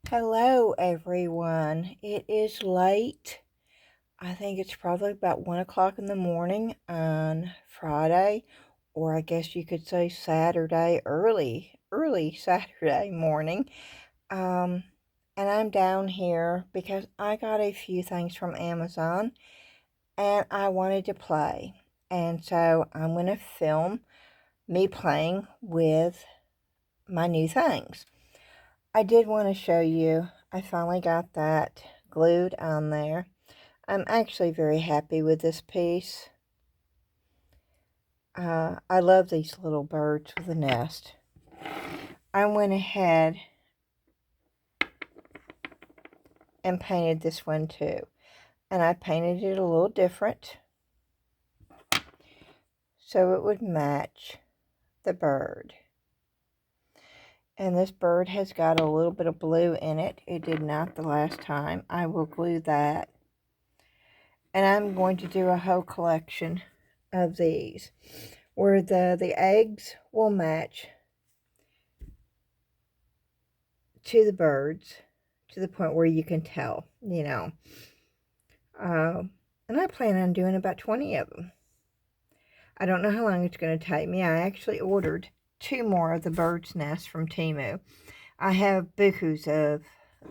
Hello everyone. It is late. I think it's probably about 1 o'clock in the morning on Friday, or I guess you could say Saturday, early Saturday morning. Um, and I'm down here because I got a few things from Amazon and I wanted to play. And so I'm going to film me playing with my new things. I did want to show you, I finally got that glued on there. I'm actually very happy with this piece. I love these little birds with a nest. I went ahead and painted this one too. And I painted it a little different so it would match the bird. And this bird has got a little bit of blue in it. It did not the last time. I will glue that. And I'm going to do a whole collection of these where the eggs will match to the birds to the point where you can tell, you know. And I plan on doing about 20 of them. I don't know how long it's going to take me. I actually ordered 2 more of the bird's nest from Temu. I have bukus of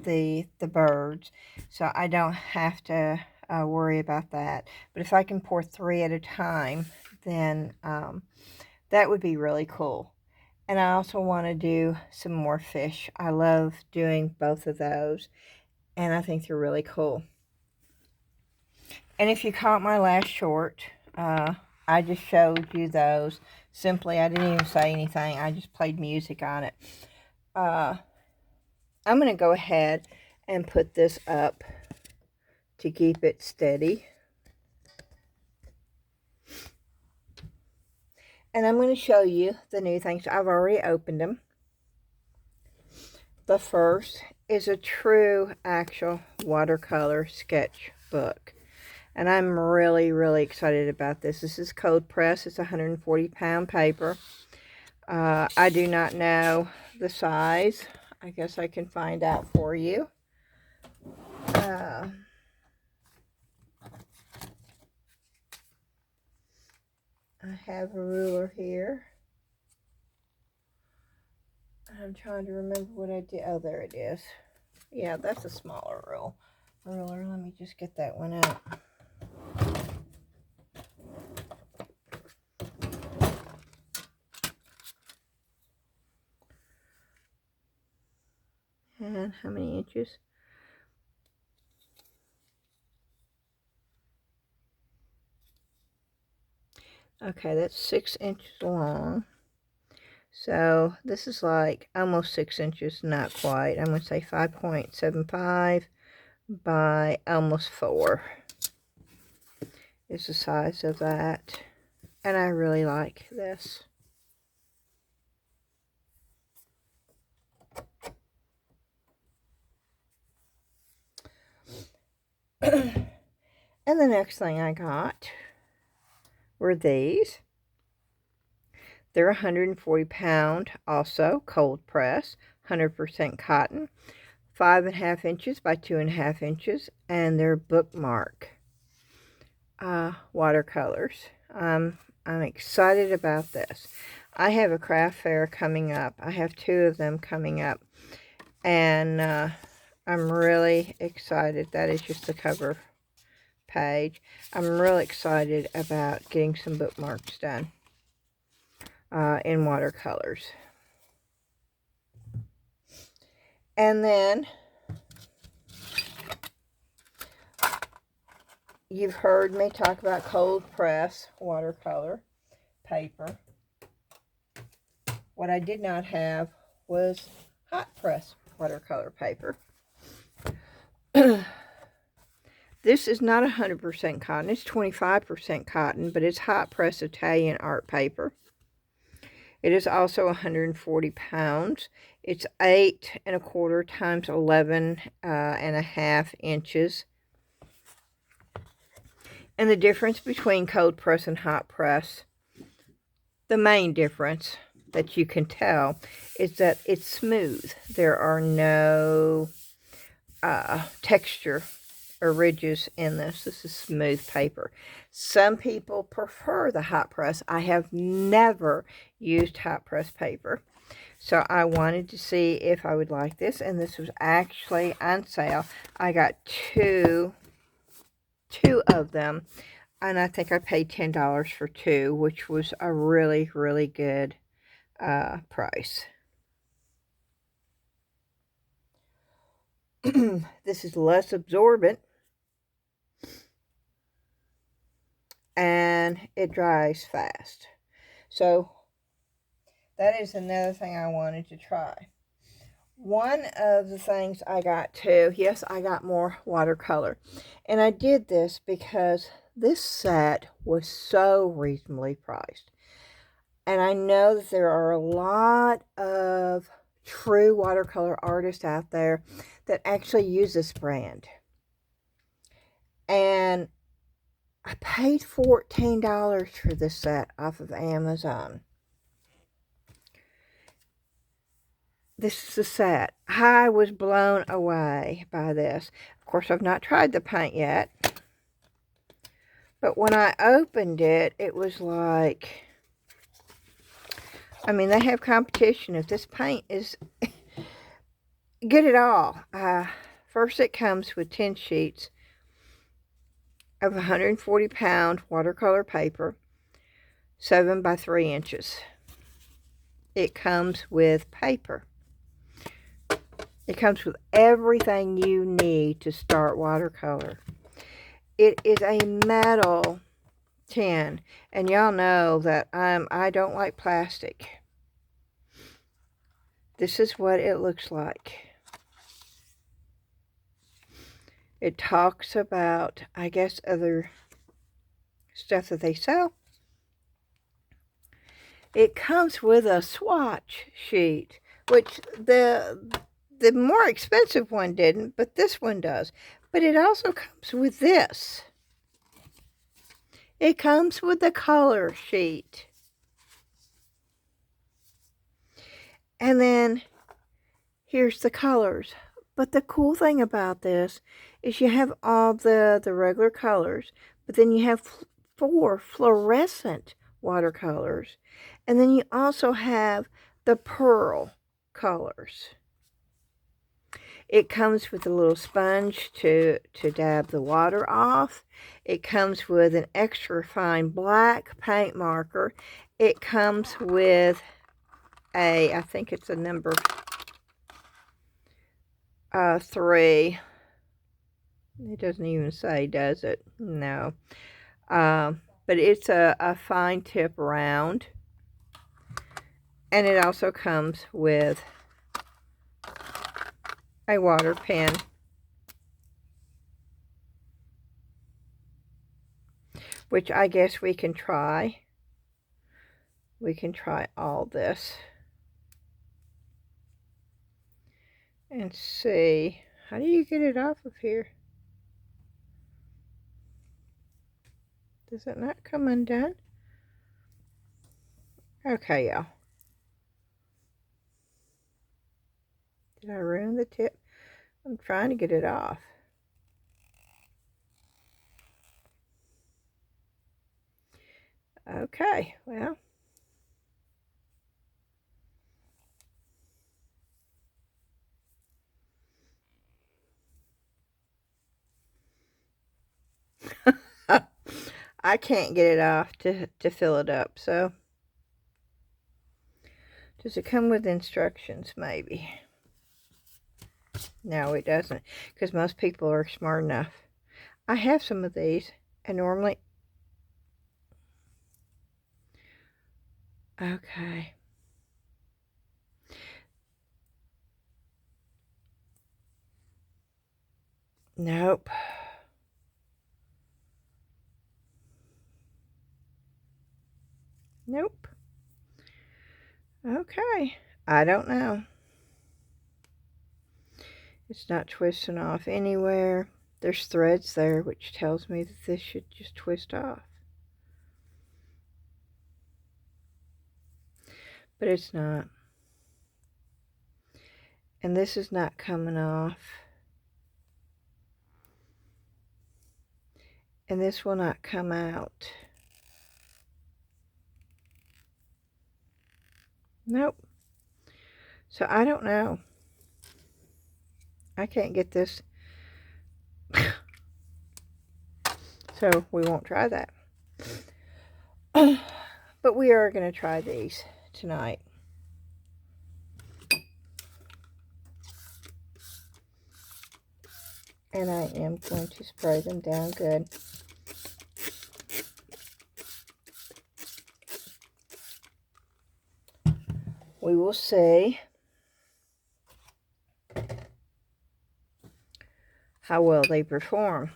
the birds, so I don't have to worry about that. But if I can pour 3 at a time, then that would be really cool. And I also want to do some more fish. I love doing both of those, and I think they're really cool. And if you caught my last short, I just showed you those. Simply, I didn't even say anything. I just played music on it. I'm going to go ahead and put this up to keep it steady. And I'm going to show you the new things. I've already opened them. The first is a true, actual watercolor sketchbook. And I'm really, really excited about this. This is cold press. It's 140-pound paper. I do not know the size. I guess I can find out for you. I have a ruler here. I'm trying to remember what I did. Oh, there it is. Yeah, that's a smaller ruler. Let me just get that one out. And how many inches? Okay, that's 6 inches long. So this is like almost 6 inches, not quite. I'm going to say 5.75 by almost 4 is the size of that. And I really like this. And the next thing I got were these. They're 140-pound, also cold press, 100% cotton, 5.5 inches by 2.5 inches, and they're bookmark watercolors. I'm excited about this. I have a craft fair coming up. I have 2 of them coming up, and I'm really excited. That is just the cover page. I'm really excited about getting some bookmarks done in watercolors. And then you've heard me talk about cold press watercolor paper. What I did not have was hot press watercolor paper. This is not 100% cotton. It's 25% cotton, but it's hot press Italian art paper. It is also 140 pounds. It's 8.25 times 11.5 inches. And the difference between cold press and hot press, the main difference that you can tell is that it's smooth. There are no texture or ridges in this. This is smooth paper. Some people prefer the hot press. I have never used hot press paper. So I wanted to see if I would like this, and this was actually on sale. I got two of them, and I think I paid $10 for two, which was a really, really good price. This is less absorbent, and it dries fast. So that is another thing I wanted to try. One of the things I got too, yes, I got more watercolor. And I did this because this set was so reasonably priced. And I know that there are a lot of true watercolor artists out there that actually use this brand. And I paid $14 for this set off of Amazon. This is the set. I was blown away by this. Of course, I've not tried the paint yet. But when I opened it, it was like, I mean, they have competition. If this paint is, get it all. First, it comes with 10 sheets of 140-pound watercolor paper, 7 by 3 inches. It comes with paper. It comes with everything you need to start watercolor. It is a metal tin, and y'all know that I don't like plastic. This is what it looks like. It talks about, I guess, other stuff that they sell. It comes with a swatch sheet, which the more expensive one didn't, but this one does. But it also comes with this. It comes with the color sheet. And then here's the colors. But the cool thing about this is you have all the regular colors, but then you have 4 fluorescent watercolors. And then you also have the pearl colors. It comes with a little sponge to dab the water off. It comes with an extra fine black paint marker. It comes with I think it's a number 3. It doesn't even say, does it? No. But it's a fine tip round. And it also comes with a water pen. Which I guess we can try. We can try all this. And see. How do you get it off of here? Does it not come undone? Okay, y'all. Did I ruin the tip? I'm trying to get it off. Okay, well. I can't get it off to fill it up, so. Does it come with instructions, maybe? No, it doesn't, because most people are smart enough. I have some of these, and normally... Okay. Nope. Nope. Okay. I don't know. It's not twisting off anywhere. There's threads there, which tells me that this should just twist off. But it's not. And this is not coming off. And this will not come out. Nope. So I don't know. I can't get this. So we won't try that. But we are going to try these tonight. And I am going to spray them down good. We will see how well they perform.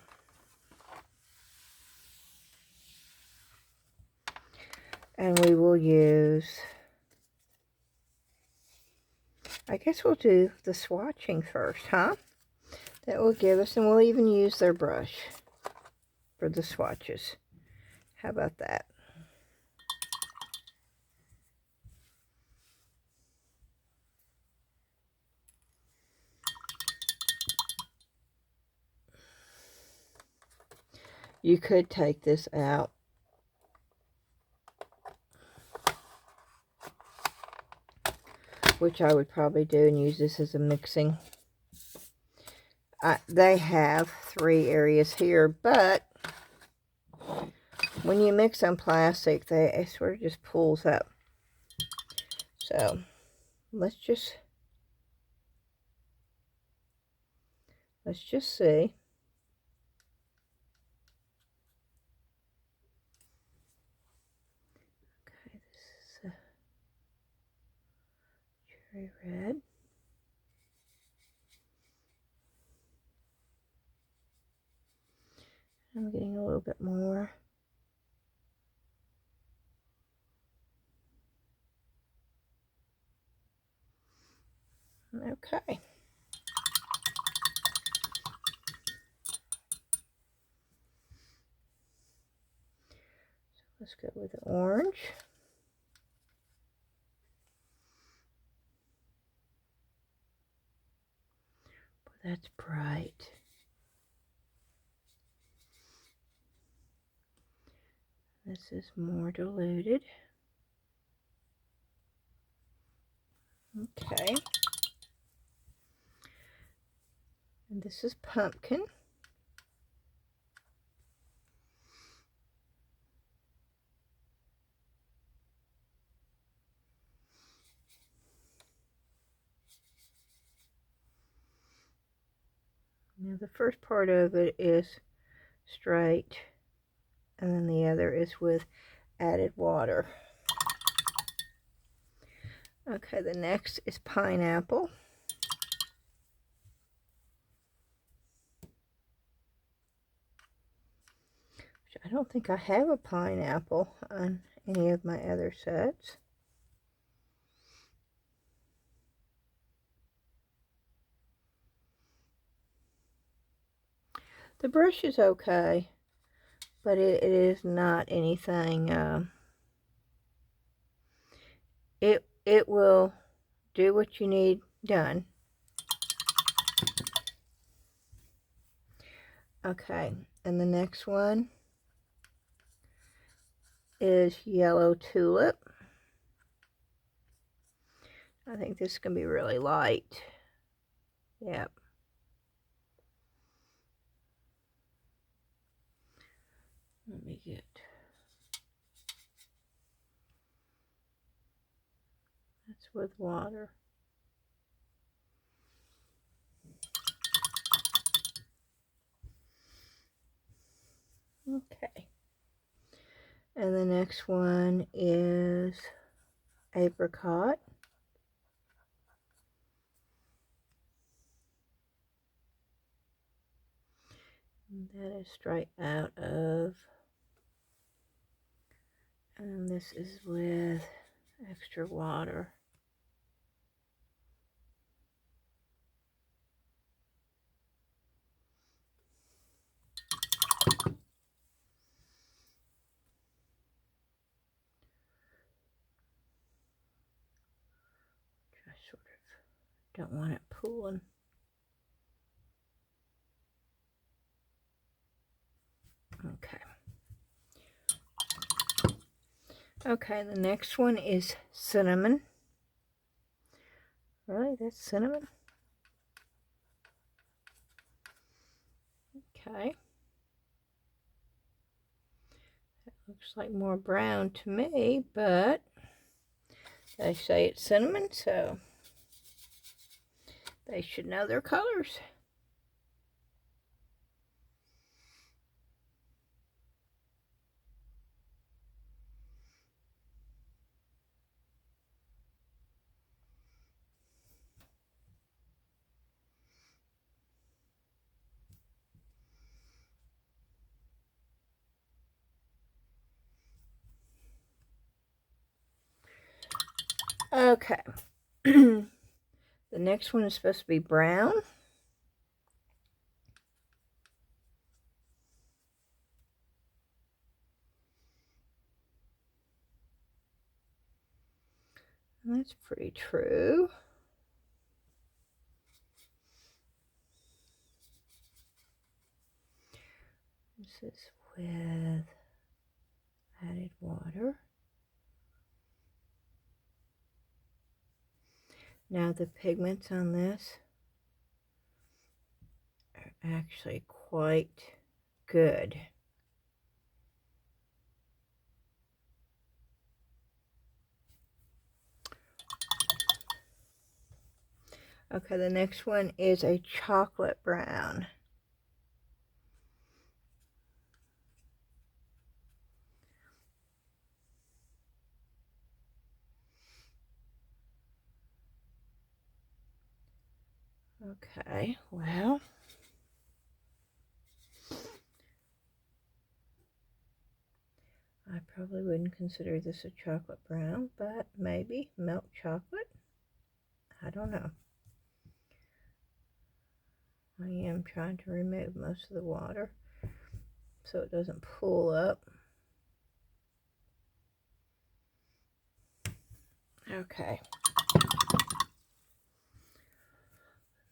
And we will use, I guess we'll do the swatching first, huh? That will give us, and we'll even use their brush for the swatches. How about that? You could take this out, which I would probably do, and use this as a mixing. They have 3 areas here, but when you mix on plastic, it sort of just pulls up. So let's just see. Okay, this is a cherry red. I'm getting a little bit more. Okay. So let's go with the orange. Boy, that's bright. This is more diluted. Okay. And this is pumpkin. Now the first part of it is straight, and then the other is with added water. Okay, the next is pineapple. I don't think I have a pineapple on any of my other sets. The brush is okay, but it is not anything. It will do what you need done. Okay, and the next one is yellow tulip. I think this is going to be really light. Yep. Let me get... That's with water. Okay. And the next one is apricot. And that is straight out of, and this is with extra water. I sort of don't want it pooling. Okay, the next one is cinnamon. Really? That's cinnamon? Okay. That looks like more brown to me, but they say it's cinnamon, so they should know their colors. Okay. The next one is supposed to be brown. That's pretty true. This is with added water. Now the pigments on this are actually quite good. Okay, the next one is a chocolate brown. Okay, well, I probably wouldn't consider this a chocolate brown, but maybe milk chocolate. I don't know. I am trying to remove most of the water so it doesn't pool up. Okay.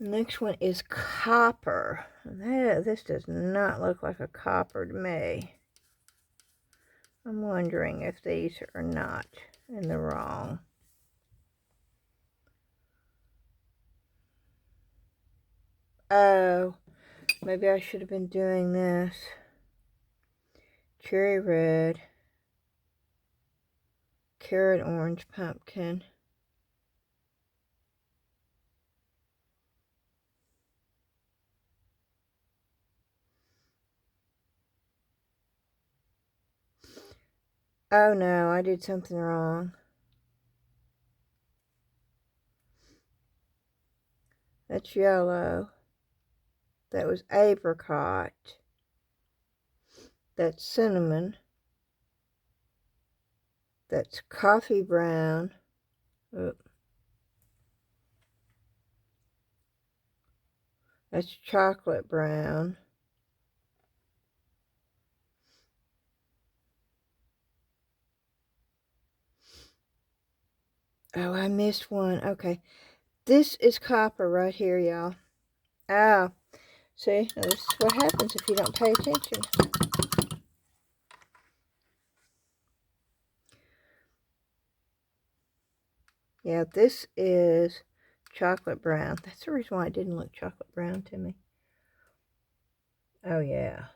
The next one is copper. This does not look like a copper to me. I'm wondering if these are not in the wrong. Oh, maybe I should have been doing this. Cherry red, carrot orange, pumpkin. Oh no, I did something wrong. That's yellow. That was apricot. That's cinnamon. That's coffee brown. Oop. That's chocolate brown. Oh, I missed one. Okay. This is copper right here, y'all. Ah, see, now this is what happens if you don't pay attention. Yeah, this is chocolate brown. That's the reason why it didn't look chocolate brown to me. Oh, yeah.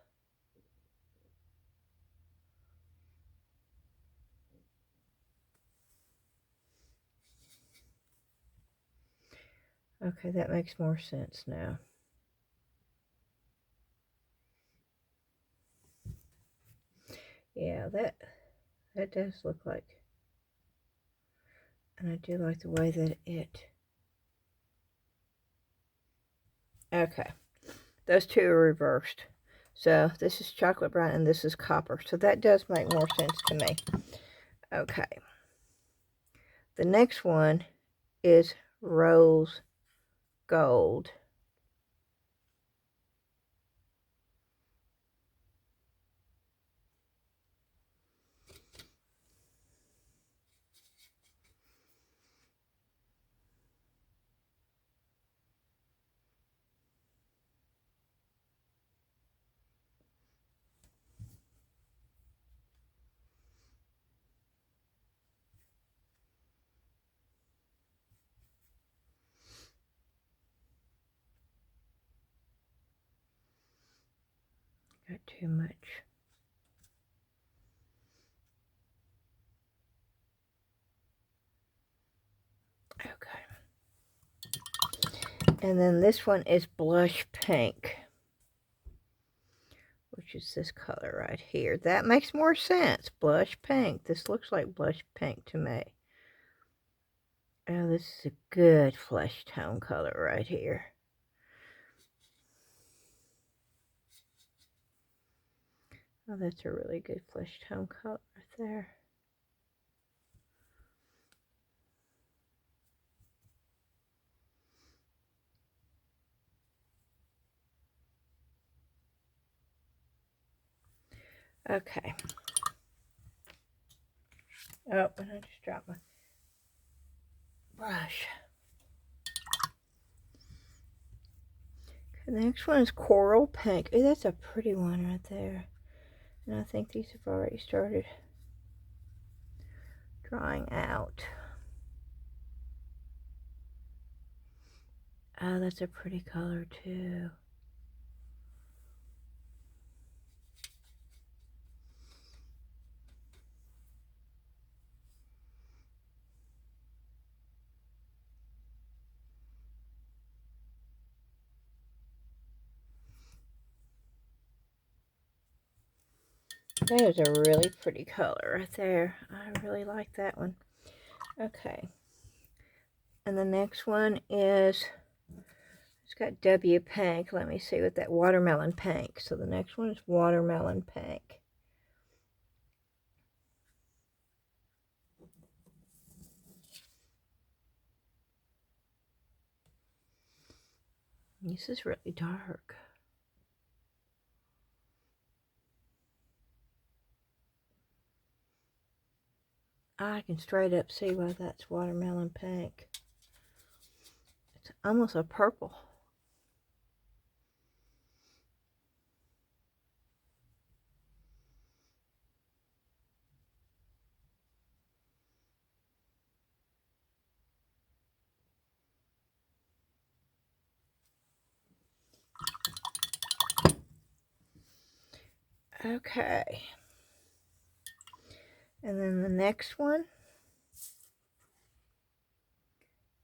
Okay, that makes more sense now. Yeah, that does look like, and I do like the way that it, okay, those two are reversed. So this is chocolate brown and this is copper. So that does make more sense to me. Okay. The next one is rose gold. got too much. Okay. And then this one is blush pink, which is this color right here. That makes more sense. Blush pink. This looks like blush pink to me. Oh, this is a good flesh tone color right here. Oh, that's a really good flesh tone color right there. Okay. Oh, and I just dropped my brush. Okay, the next one is coral pink. Oh, that's a pretty one right there. And I think these have already started drying out. Oh, that's a pretty color too. That is a really pretty color right there. I really like that one. Okay. And the next one is, it's got W pink. Let me see what that watermelon pink. So the next one is watermelon pink. This is really dark. I can straight up see why that's watermelon pink. It's almost a purple. Okay. And then the next one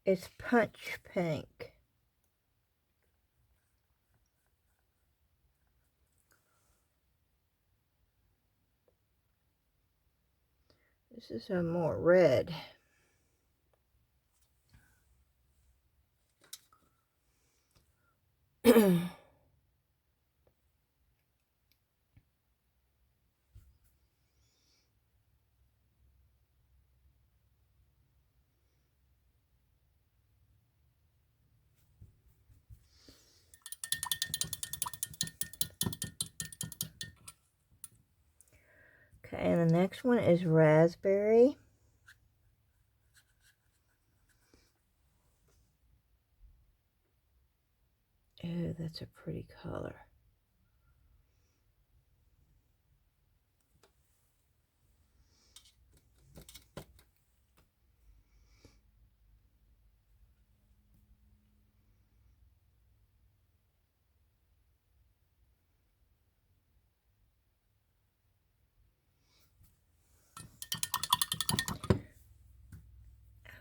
is punch pink. This is a more red. Okay, and the next one is raspberry. Oh, that's a pretty color.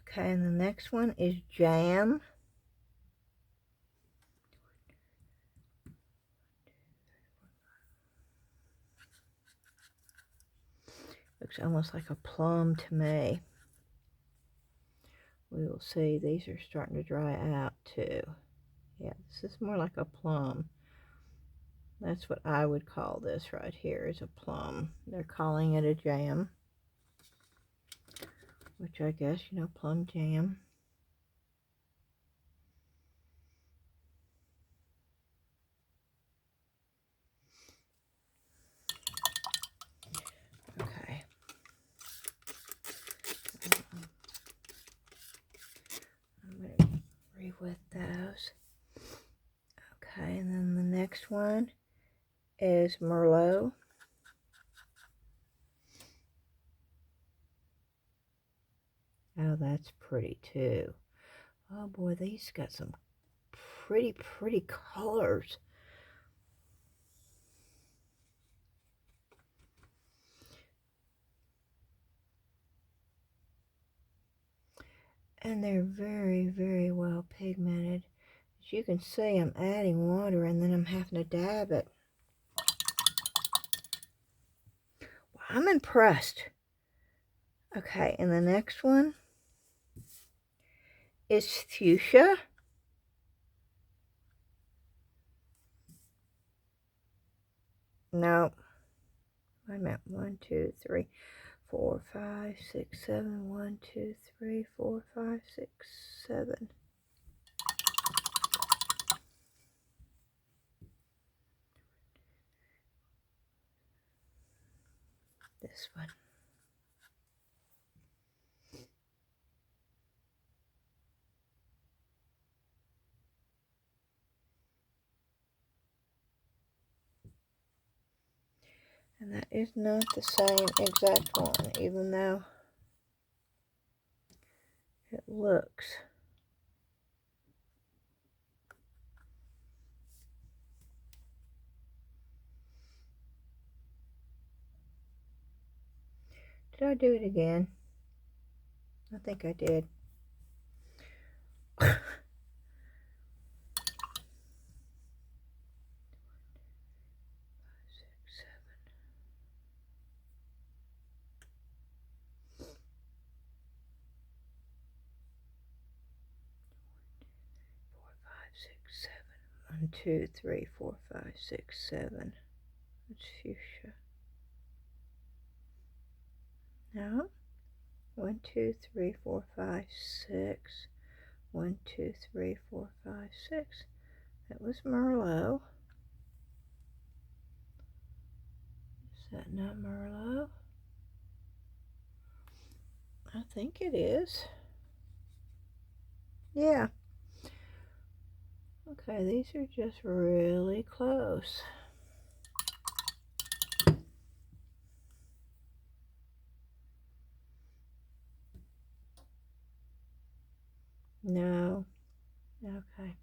Okay, and the next one is jam. Looks almost like a plum to me. We will see. These are starting to dry out too. Yeah, this is more like a plum. That's what I would call this right here, is a plum. They're calling it a jam, which I guess, you know, plum jam. Okay. I'm going to re-wet those. Okay, and then the next one is Merlot. Oh, that's pretty too. Oh boy, these got some pretty colors. And they're very, very well pigmented. As you can see, I'm adding water and then I'm having to dab it. Well, I'm impressed. Okay, and the next one is fuchsia. No. Wait a minute. 1, 2, 3, 4, 5, 6, 7. 1, 2, 3, 4, 5, 6, 7. This one. And that is not the same exact one, even though it looks. Did I do it again? I think I did. 1, 2, 3, 4, 5, 6, 7. That's fuchsia. No. 1, 2, 3, 4, 5, 6. 1, 2, 3, 4, 5, 6. That was Merlot. Is that not Merlot? I think it is. Yeah. Okay, these are just really close. No. Okay.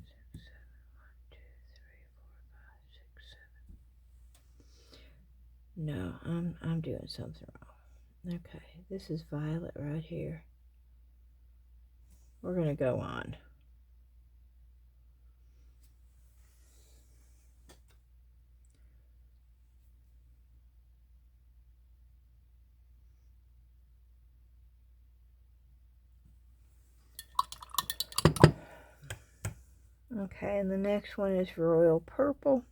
6, 7. 1, 2, 3, 4, 5, 6, 7. No, I'm doing something wrong. Okay, this is violet right here. We're gonna go on. Okay, and the next one is royal purple.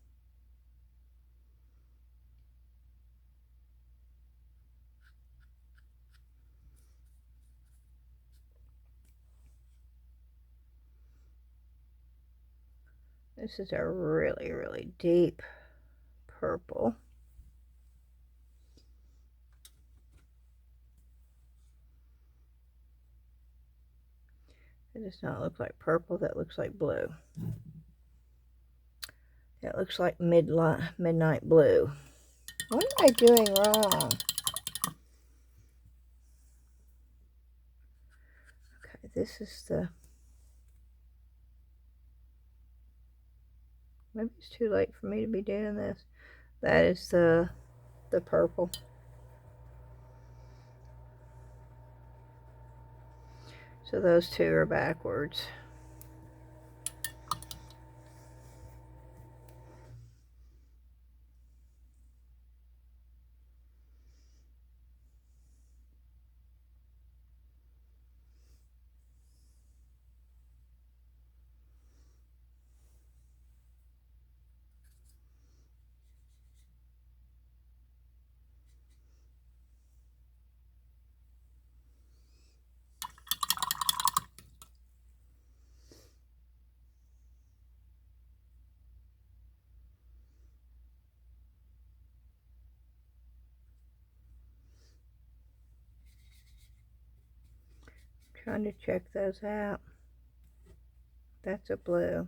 This is a really, really deep purple. It does not look like purple, that looks like blue. That looks like midnight blue. What am I doing wrong? Okay, this is the... Maybe it's too late for me to be doing this. That is the purple. So those two are backwards. Trying to check those out. That's a blue.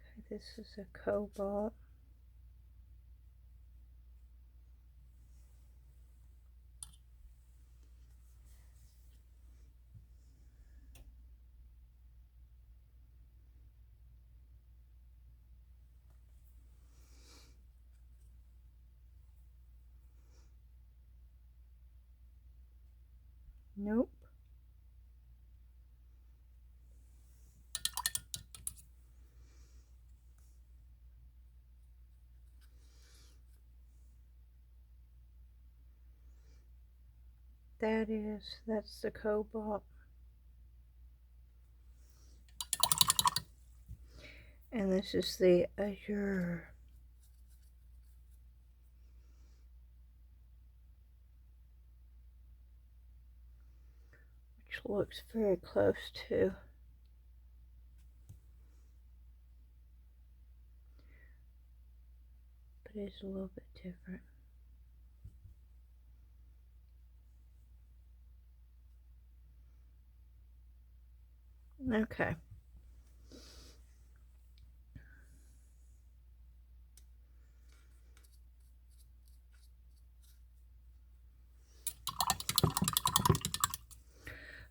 Okay, this is a cobalt. Nope. That's the cobalt. And this is the azure. Which looks very close to. But it's a little bit different. Okay.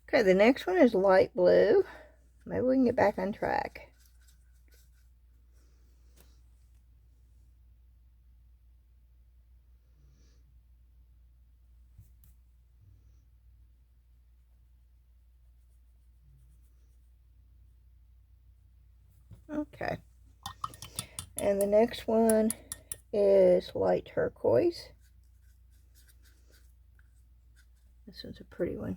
Okay, the next one is light blue. Maybe we can get back on track. Okay. And the next one is light turquoise. This one's a pretty one.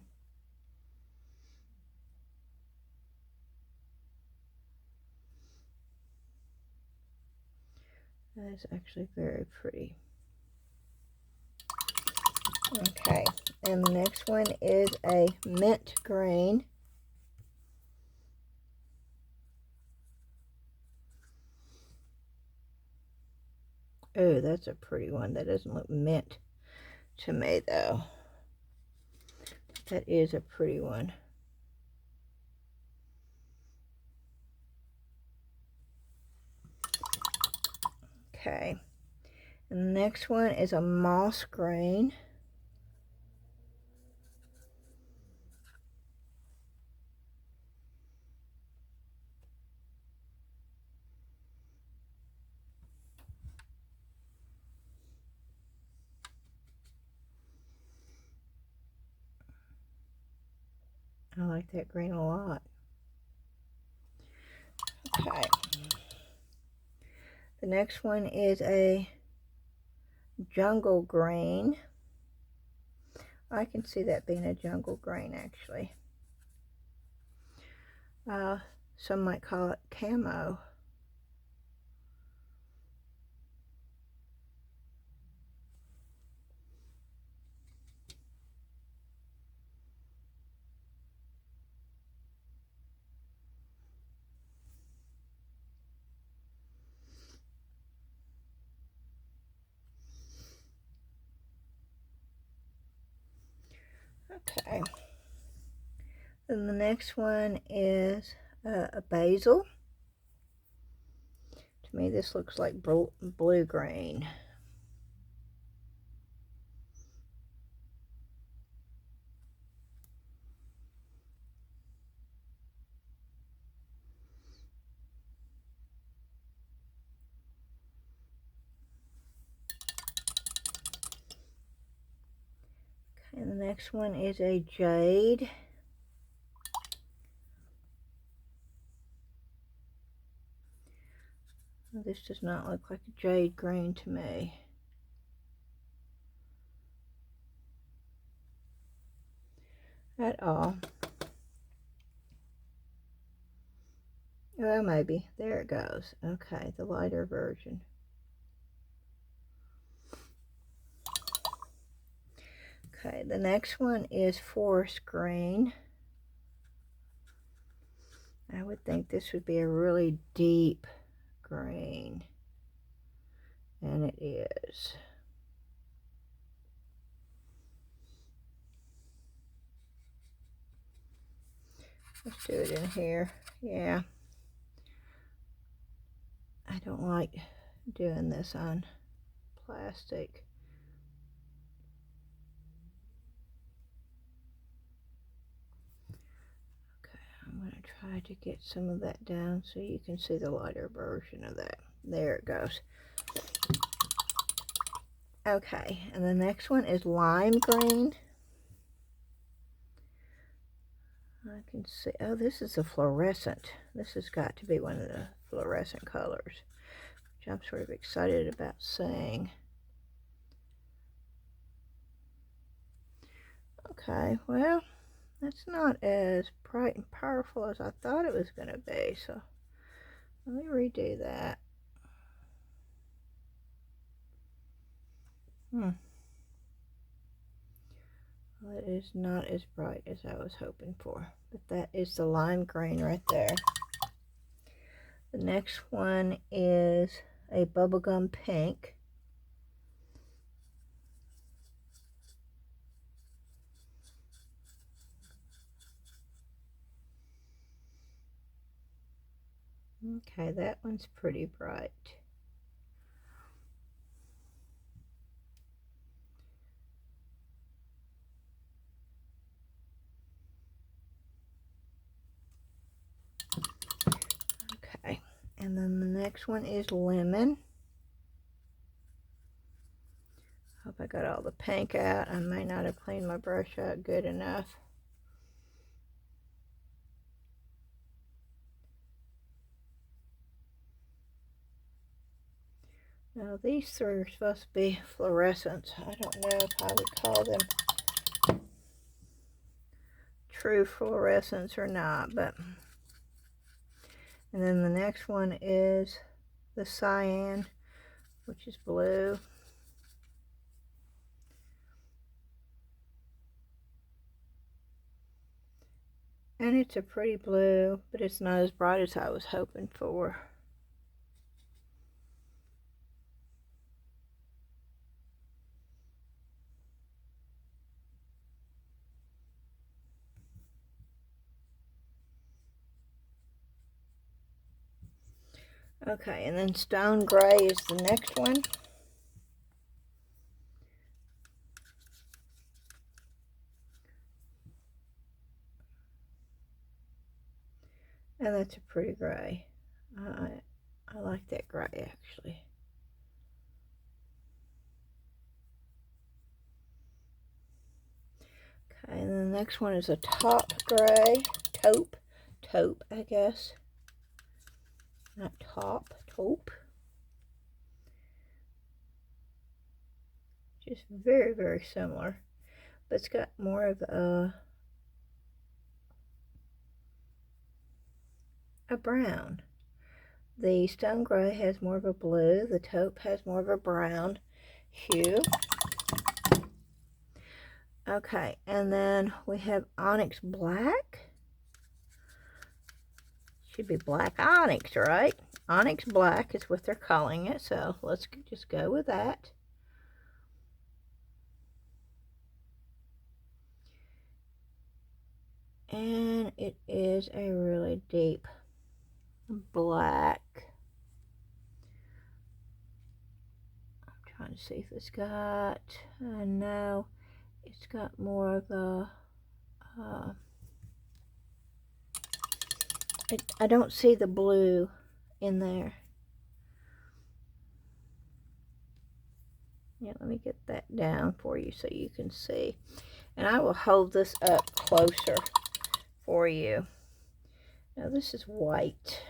That is actually very pretty. Okay, and the next one is a mint green. Oh, that's a pretty one. That doesn't look mint to me, though. That is a pretty one. Okay, and the next one is a moss green. I like that green a lot. Okay. The next one is a jungle green. I can see that being a jungle green, actually. Some might call it camo. Okay. Then the next one is a basil. To me, this looks like blue-green. Okay, the next one is a jade. This does not look like a jade green to me. At all. Well, maybe. There it goes. Okay, the lighter version. Okay, the next one is forest green. I would think this would be a really deep green. And it is. Let's do it in here. Yeah. I don't like doing this on plastic. Okay, I'm going to try to get some of that down so you can see the lighter version of that. There it goes. Okay, and the next one is lime green. I can see, oh, this is a fluorescent. This has got to be one of the fluorescent colors, which I'm sort of excited about seeing. Okay, well, that's not as bright and powerful as I thought it was going to be, so let me redo that. Well, it is not as bright as I was hoping for, but that is the lime green right there. The next one is a bubblegum pink. Okay, that one's pretty bright. Okay, and then the next one is lemon. Hope I got all the pink out. I may not have cleaned my brush out good enough. Now these three are supposed to be fluorescents. I don't know if I would call them true fluorescents or not, but... And then the next one is the cyan, which is blue. And it's a pretty blue, but it's not as bright as I was hoping for. Okay, and then stone gray is the next one. And that's a pretty gray. I like that gray actually. Okay, and then the next one is a top gray. Taupe, I guess. Not top, taupe. Just very, very similar. But it's got more of a brown. The stone gray has more of a blue. The taupe has more of a brown hue. Okay, and then we have onyx black. Should be black onyx, right? Onyx black is what they're calling it, so let's just go with that. And it is a really deep black. I'm trying to see if it's got, no, it's got more of a, I don't see the blue in there. Yeah, let me get that down for you so you can see. And I will hold this up closer for you. Now this is white.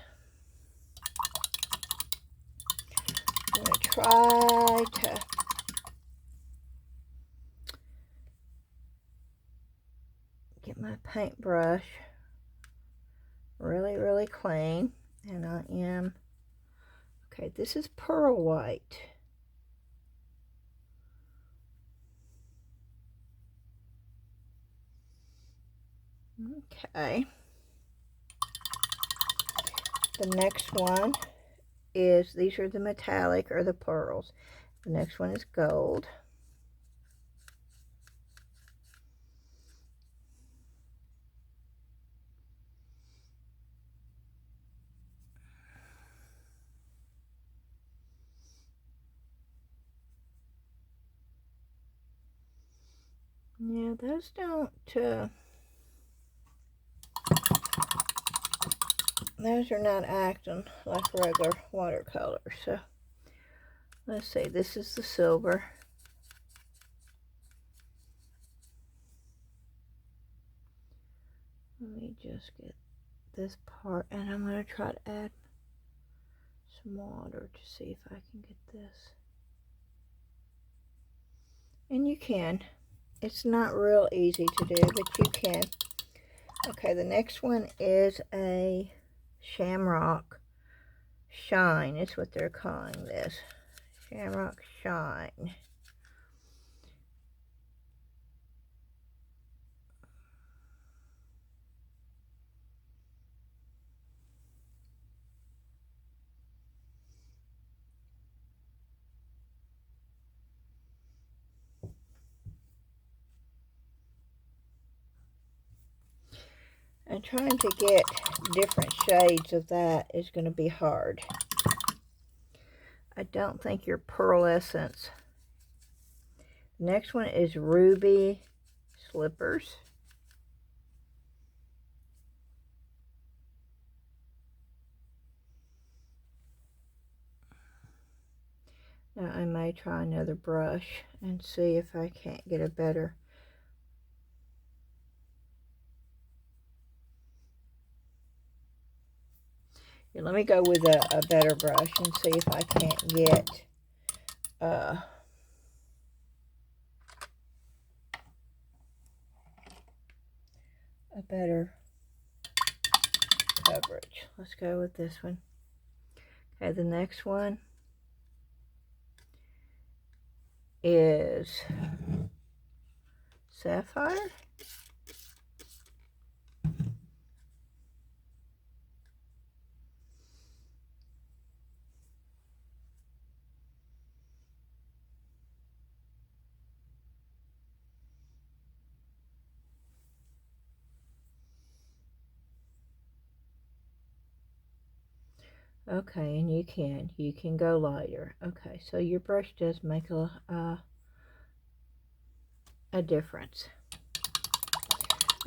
I'm going to try to get my paintbrush really, really clean. And I am, okay, this is pearl white. Okay. The next one is, these are the metallic or the pearls. The next one is gold. Yeah, those don't, those are not acting like regular watercolors. So let's see, this is the silver. Let me just get this part, and I'm going to try to add some water to see if I can get this. And you can. It's not real easy to do, but you can. Okay, the next one is a Shamrock Shine. It's what they're calling this. Shamrock Shine. And trying to get different shades of that is going to be hard. I don't think your pearlescence. The next one is Ruby Slippers. Now I may try another brush and see if I can't get a better. Yeah, let me go with a better brush and see if I can't get a better coverage. Let's go with this one. Okay, the next one is Sapphire. Okay, and you can go lighter. Okay, so your brush does make a difference.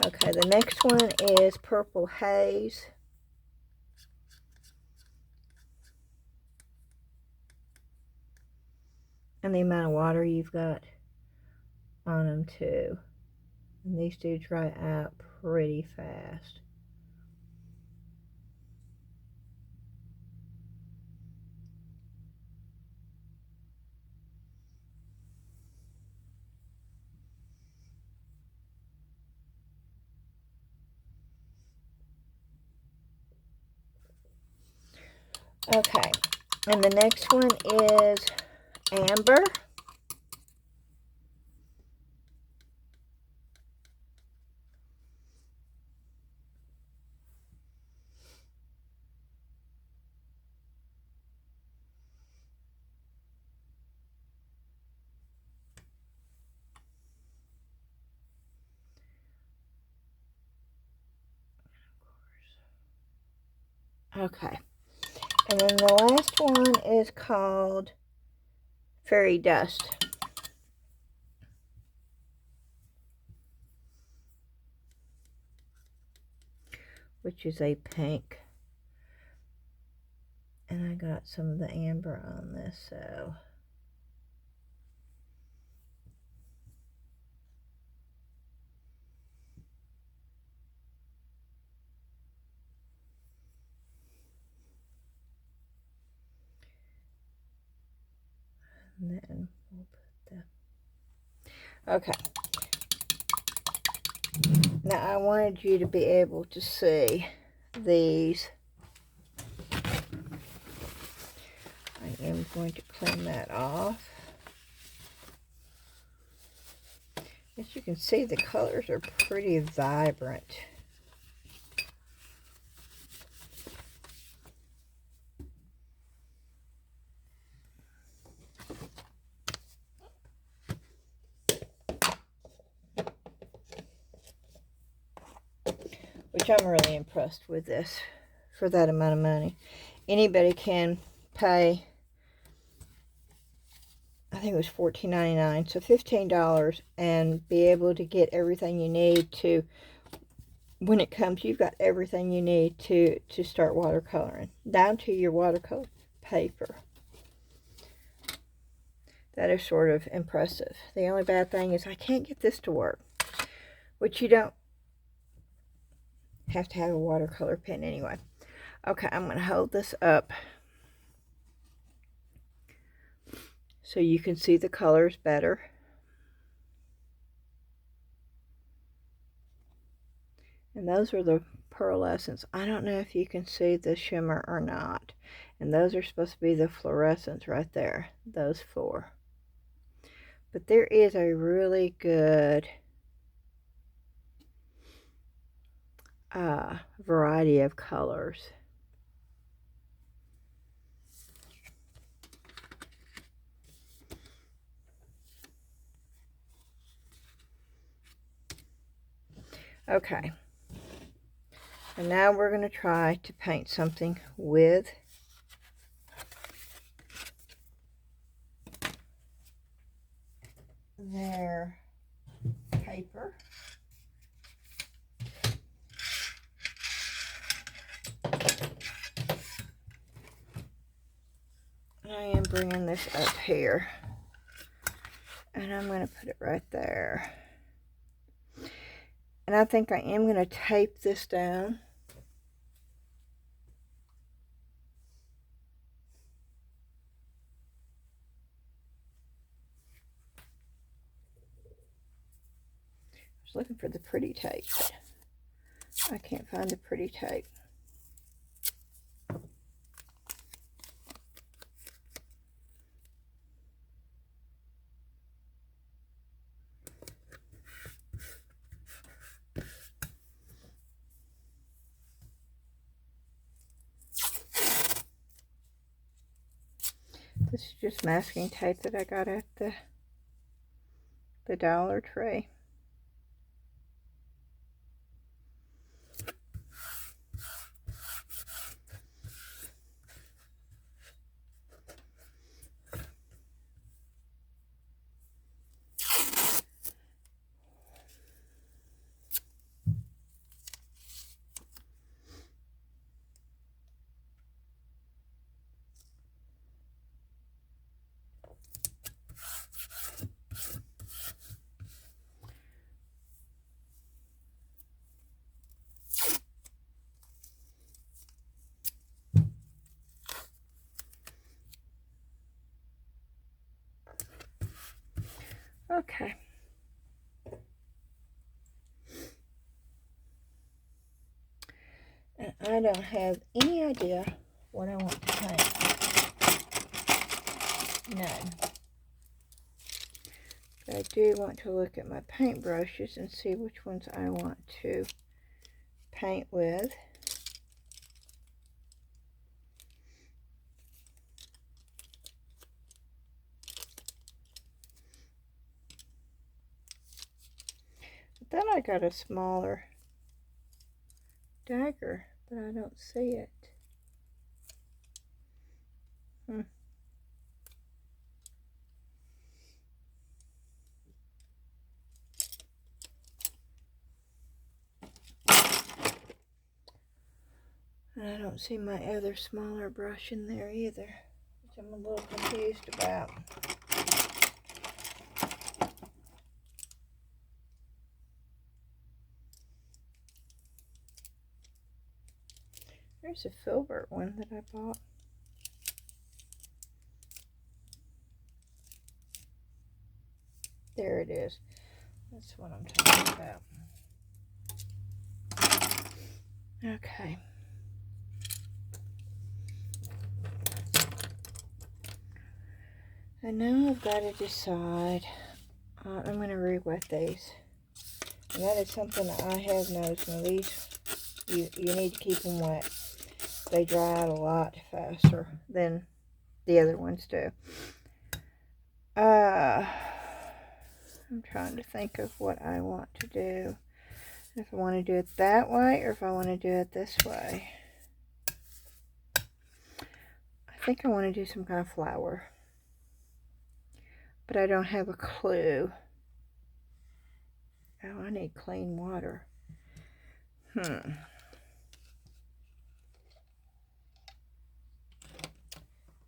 Okay, the next one is Purple Haze. And the amount of water you've got on them too. And these do dry out pretty fast. Okay, and the next one is Amber. Okay, and then the last one is called Fairy Dust. Which is a pink. And I got some of the amber on this, so. And then we'll put the. Okay. Now I wanted you to be able to see these. I am going to clean that off. As you can see, the colors are pretty vibrant. Which I'm really impressed with this for that amount of money. Anybody can pay, I think it was $14.99, so $15, and be able to get everything you need to, when it comes, you've got everything you need to start watercoloring, down to your watercolor paper. That is sort of impressive. The only bad thing is I can't get this to work, which you don't have to have a watercolor pen anyway. Okay, I'm going to hold this up so you can see the colors better. And those are the pearlescents. I don't know if you can see the shimmer or not. And those are supposed to be the fluorescents right there. Those four. But there is a really good variety of colors. Okay. And now we're going to try to paint something with their paper. I am bringing this up here. And I'm going to put it right there. And I think I am going to tape this down. I was looking for the pretty tape. I can't find the pretty tape. This is just masking tape that I got at the Dollar Tree. Okay. And I don't have any idea what I want to paint. None. But I do want to look at my paintbrushes and see which ones I want to paint with. But then I got a smaller dagger, but I don't see it. And I don't see my other smaller brush in there either, which I'm a little confused about. There's a filbert one that I bought. There it is. That's what I'm talking about. Okay. And now I've got to decide. I'm going to re-wet these. And that is something that I have noticed. Now these, you need to keep them wet. They dry out a lot faster than the other ones do. I'm trying to think of what I want to do. If I want to do it that way or if I want to do it this way. I think I want to do some kind of flower. But I don't have a clue. Oh, I need clean water.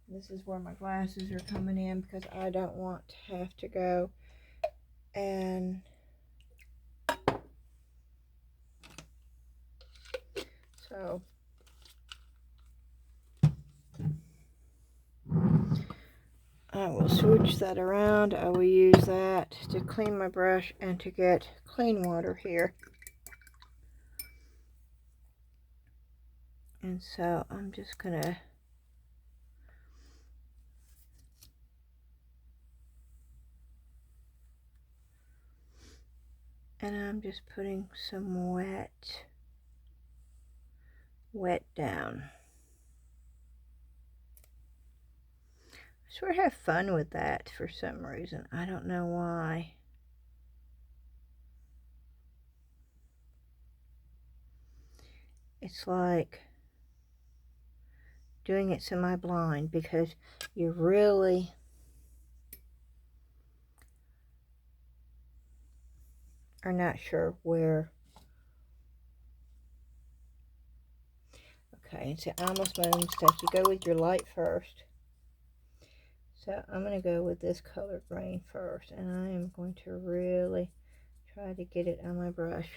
This is where my glasses are coming in because I don't want to have to go and So I will switch that around. I will use that to clean my brush and to get clean water here. And so I'm just gonna I'm just putting some wet down. I sort of have fun with that for some reason. I don't know why. It's like doing it semi-blind because you really are not sure where. Okay, and see, I almost made a mistake. You go with your light first. So I'm going to go with this color green first, and I am going to really try to get it on my brush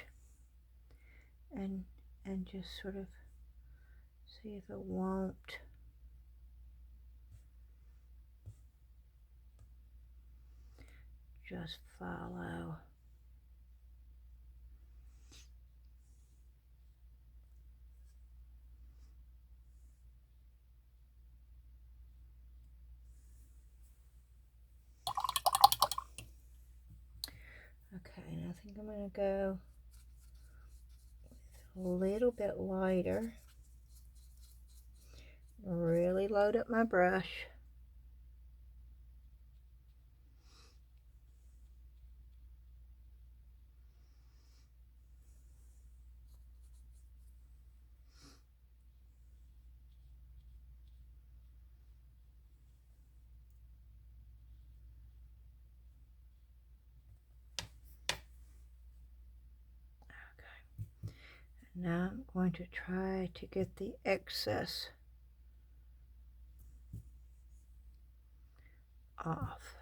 and just sort of see if it won't just follow. Okay, and I think I'm going to go with a little bit lighter. Really load up my brush. Okay. Now I'm going to try to get the excess off.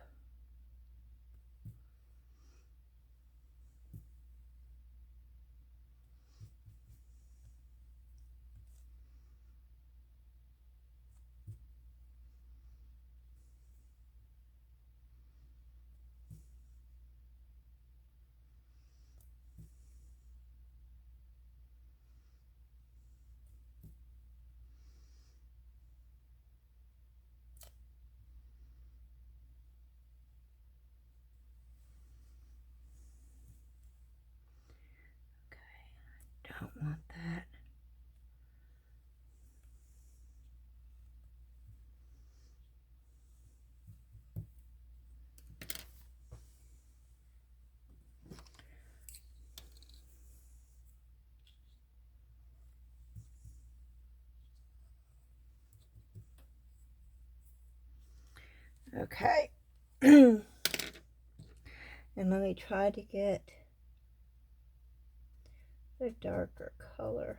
Don't want that. Okay. And let me try to get the darker color.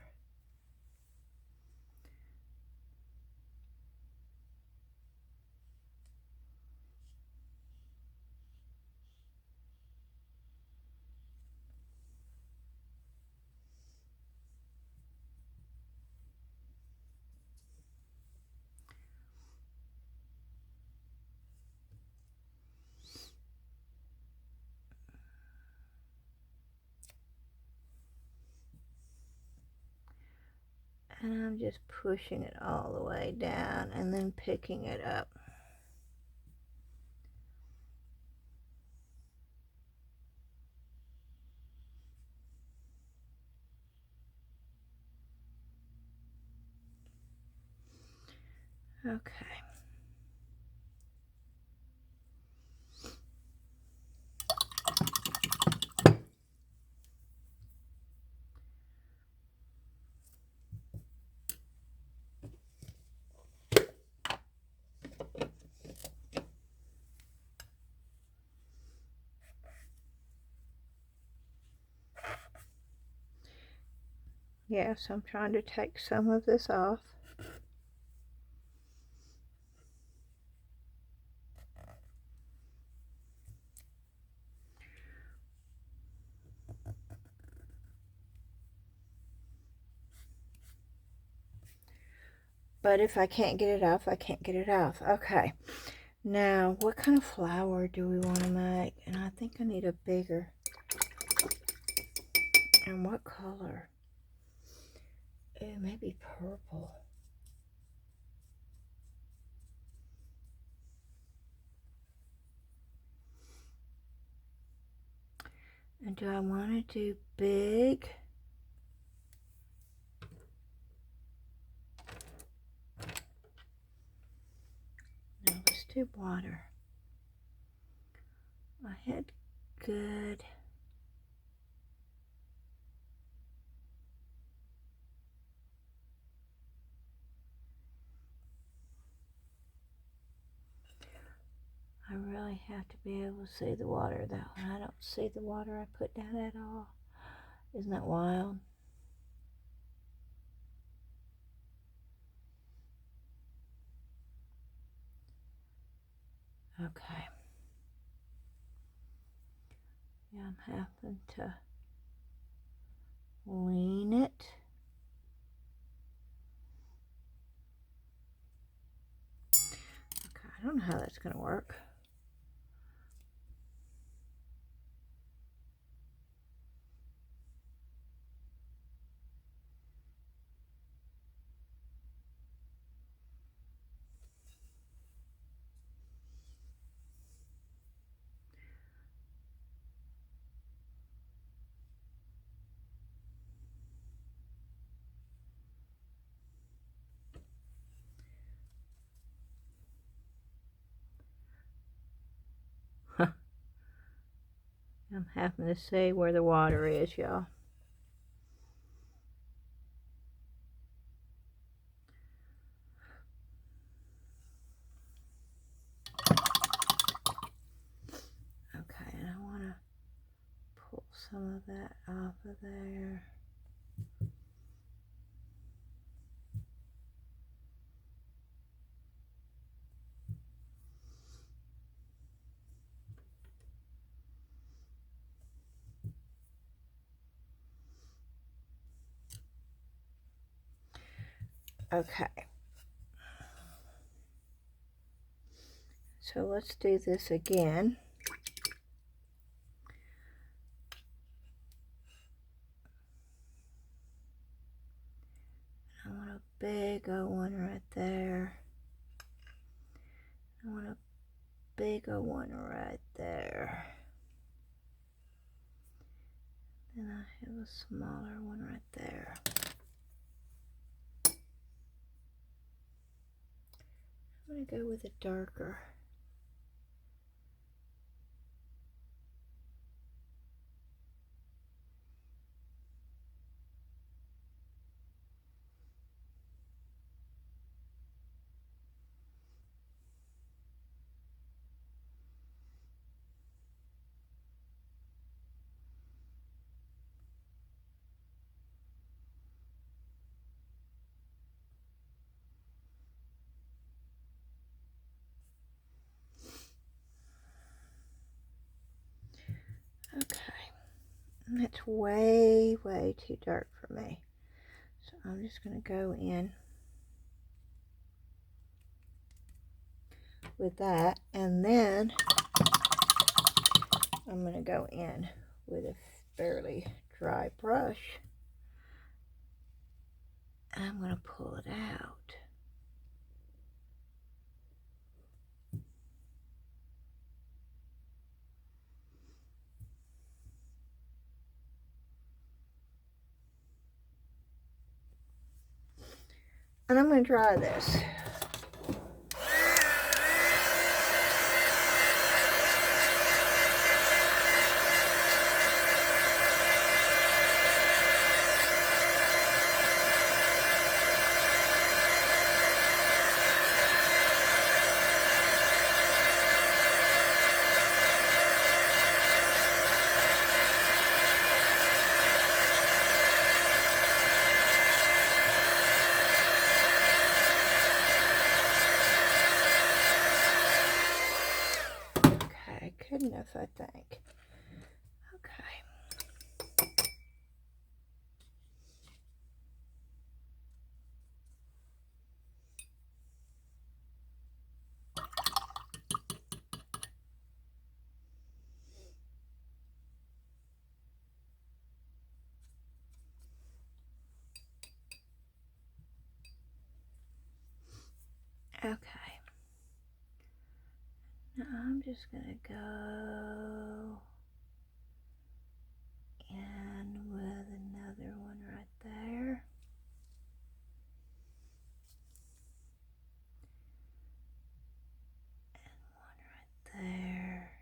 And I'm just pushing it all the way down and then picking it up. Okay. Yes, I'm trying to take some of this off. But if I can't get it off, I can't get it off. Okay. Now, what kind of flower do we want to make? And I think I need a bigger. And what color? It may be purple. And do I want to do big? No, let's do water. I had good. I really have to be able to see the water though. I don't see the water I put down at all. Isn't that wild? Okay. Yeah, I'm having to lean it. Okay, I don't know how that's going to work. I'm having to see where the water is, y'all. Okay, and I want to pull some of that off of there. Okay. So let's do this again. I want a big old one right there. I want a big old one right there. Then I have a smaller one right there. I'm going to go with a darker. Okay, that's way too dark for me. So I'm just going to go in with that, and then I'm going to go in with a fairly dry brush, and I'm going to pull it out. And I'm going to dry this. Good enough, I think. Okay. Okay. Now I'm just gonna go in with another one right there. And one right there.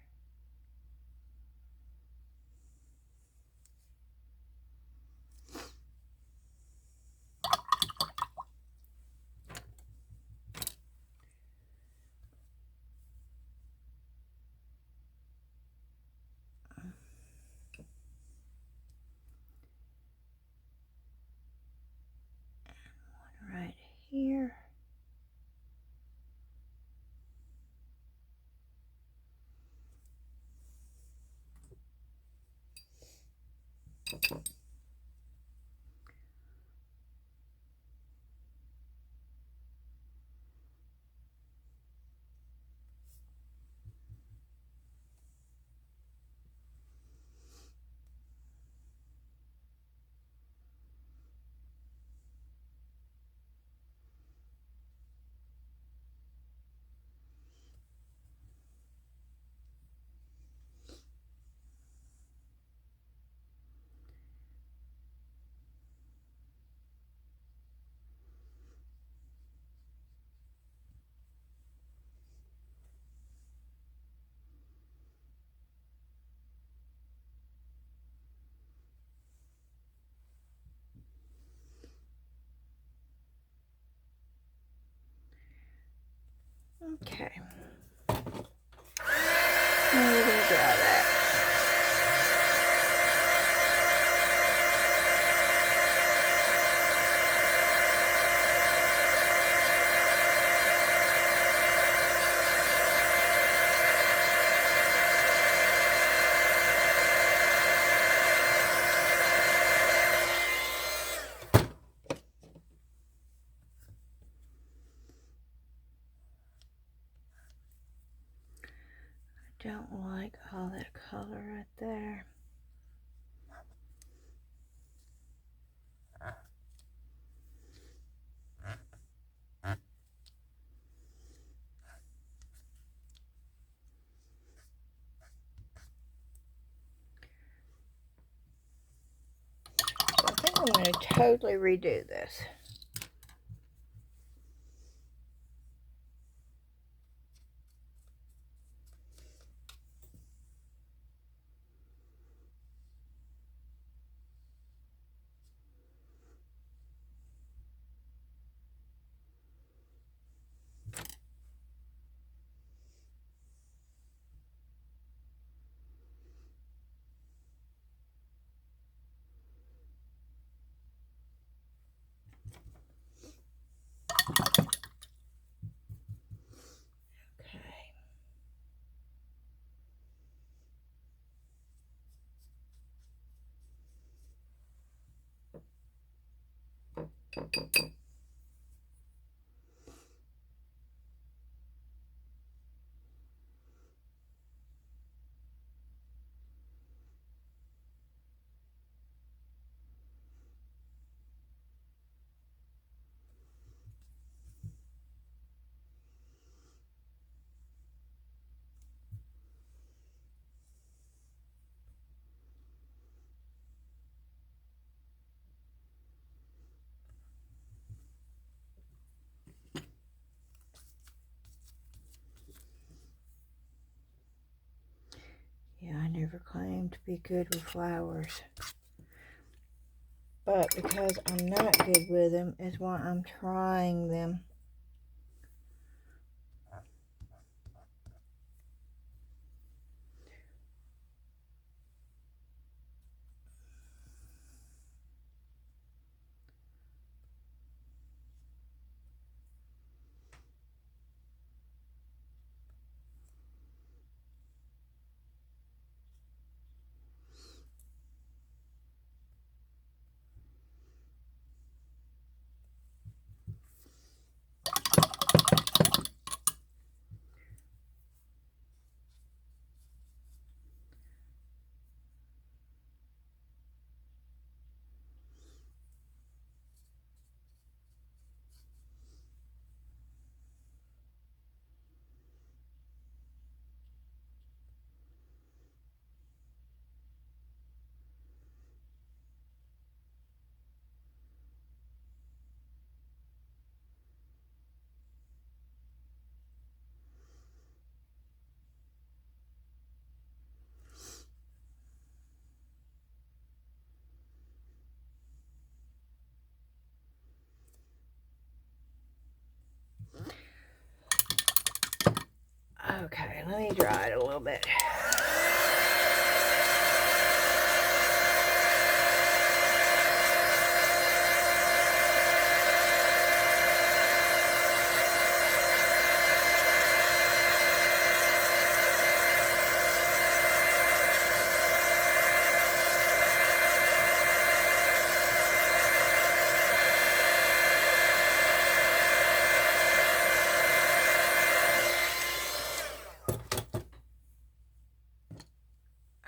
Right here. Okay. Now we're gonna draw that. Don't like all that color right there. So I think I'm going to totally redo this. Okay. Yeah, I never claimed to be good with flowers. But because I'm not good with them is why I'm trying them. Okay, let me dry it a little bit.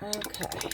Okay.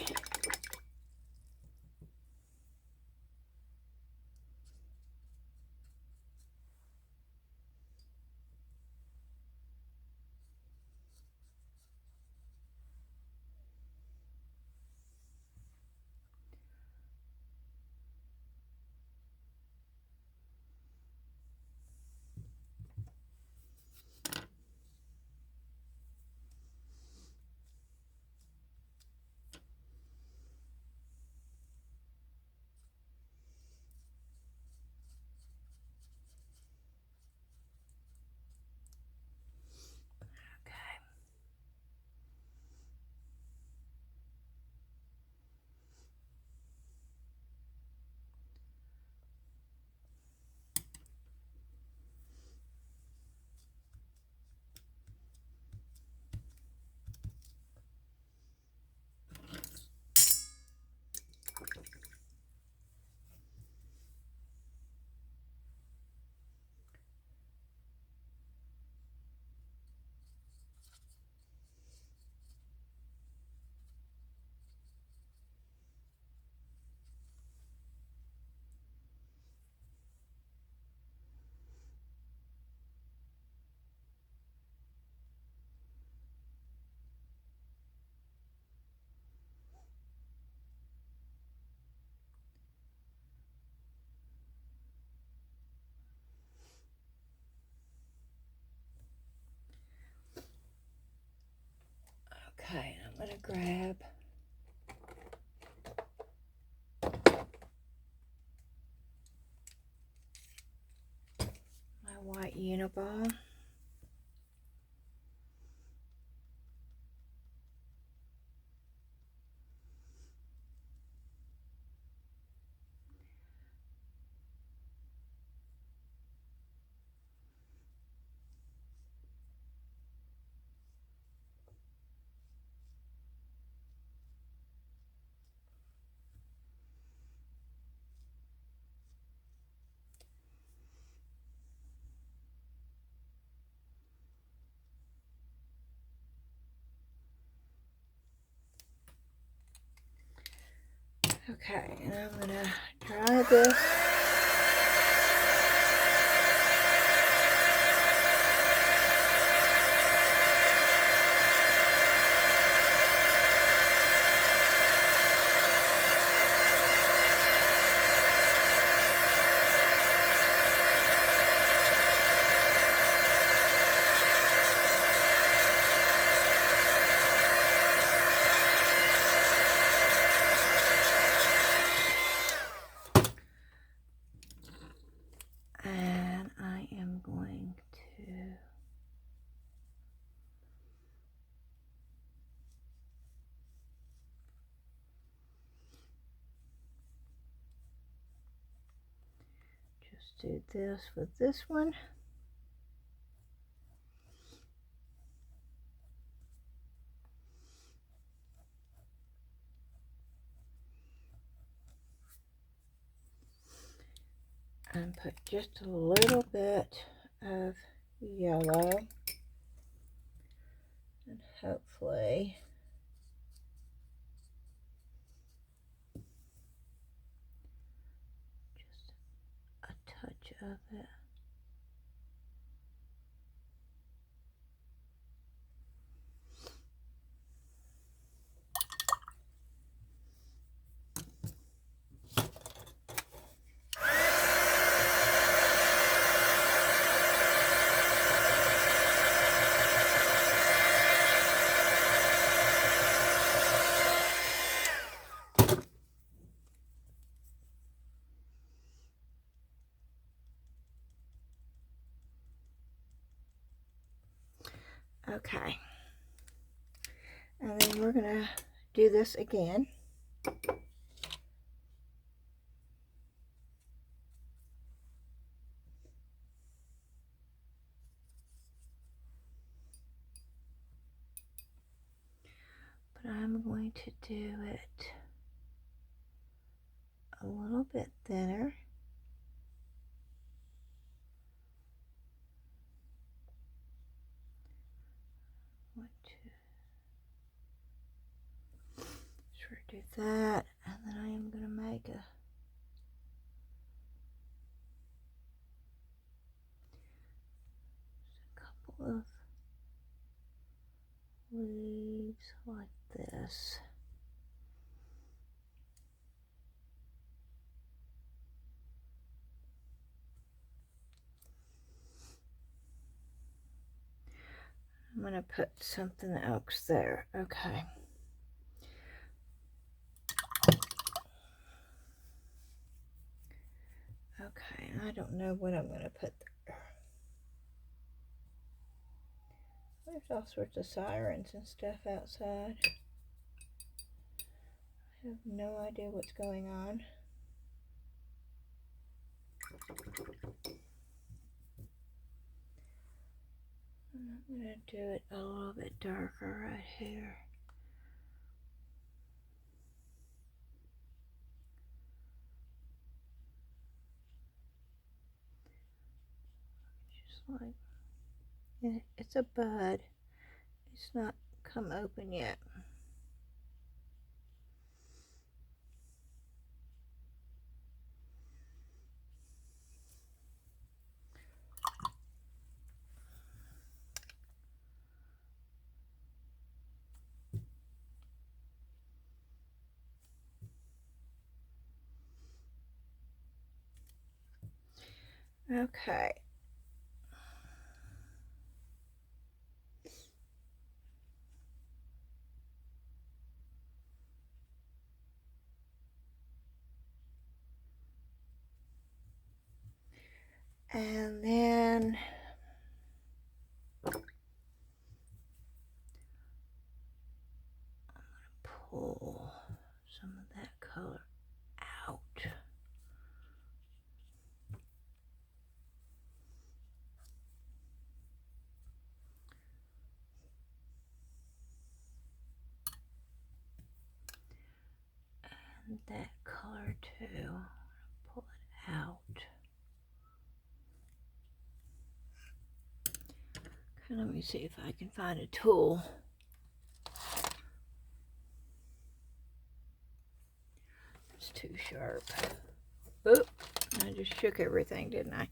Okay, I'm going to grab my white Uniball. Okay, and I'm going to dry this. And I am going to just do this with this one. And put just a little bit of yellow, and hopefully just a touch of it. Okay. And then we're going to do this again. But I'm going to do it a little bit thinner. Sure, do that, and then I am going to make a couple of leaves like this. I'm going to put something else there. Okay. Okay, I don't know what I'm going to put there. There's all sorts of sirens and stuff outside. I have no idea what's going on. I'm going to do it a little bit darker right here. Just like, it's a bud. It's not come open yet. Okay. And then I'm going to pull some of that color out. And that color too. Pull it out. Okay, let me see if I can find a tool. It's too sharp. Oop, I just shook everything, didn't I?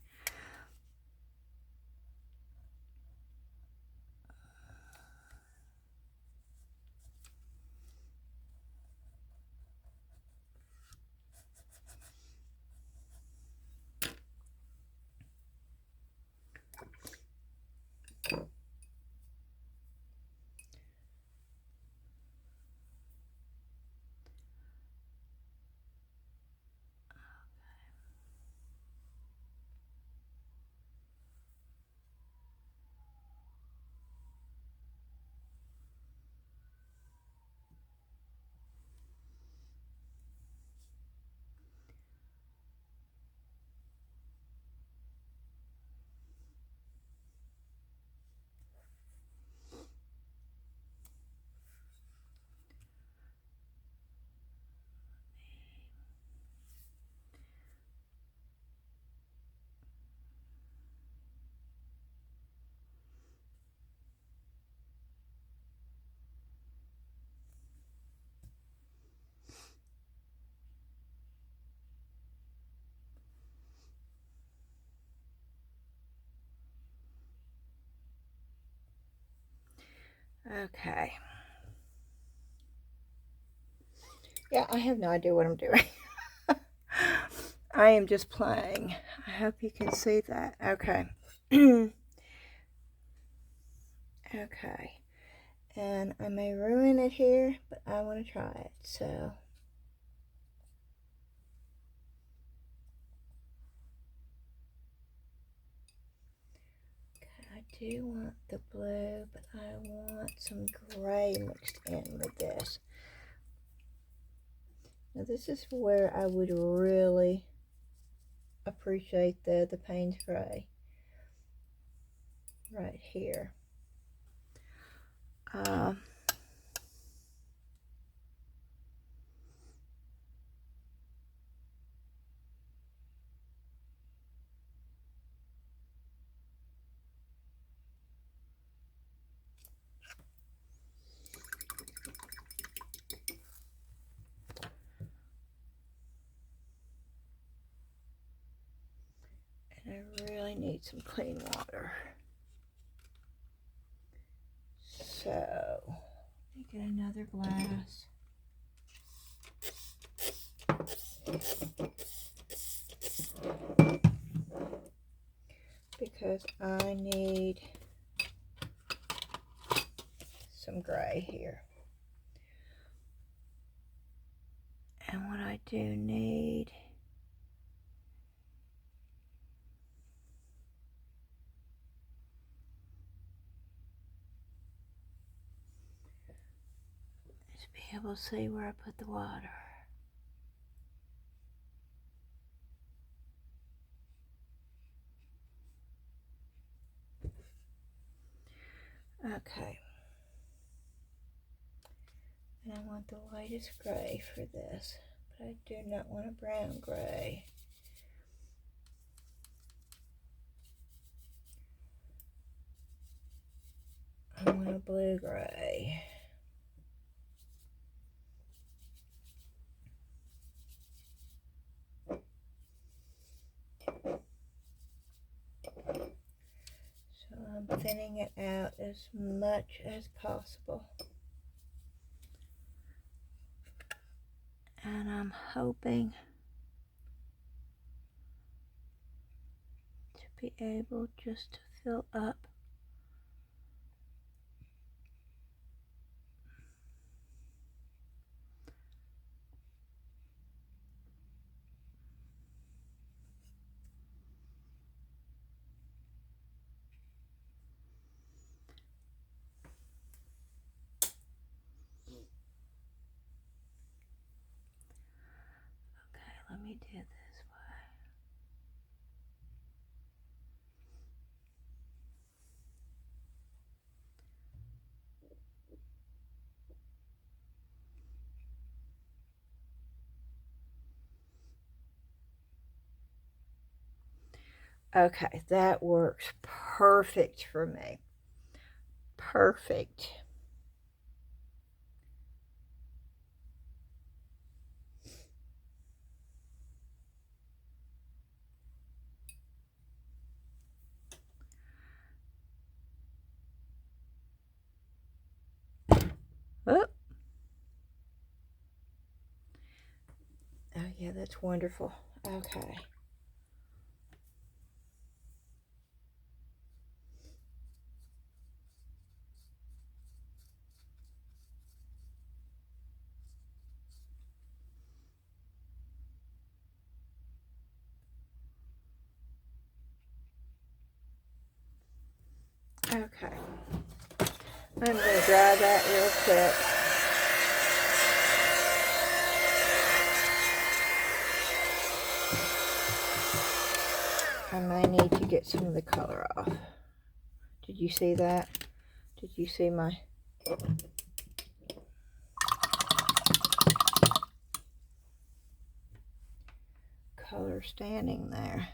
Okay. Yeah, I have no idea what I'm doing. I am just playing. I hope you can see that. Okay. Okay. And I may ruin it here, but I want to try it. So I do want the blue, but I want some gray mixed in with this. Now this is where I would really appreciate the Payne's Gray. Right here. And I really need some clean water. So, let me get another glass. Because I need some gray here. And what I do need is be able to see where I put the water. Okay. And I want the lightest gray for this, but I do not want a brown gray. I want a blue gray. So I'm thinning it out as much as possible. And I'm hoping to be able just to fill up let me do it this way. Okay, that works perfect for me. Perfect. Oh. Oh yeah, that's wonderful. Okay. Okay. I'm going to dry that real quick. I may need to get some of the color off. Did you see that? Did you see my color standing there?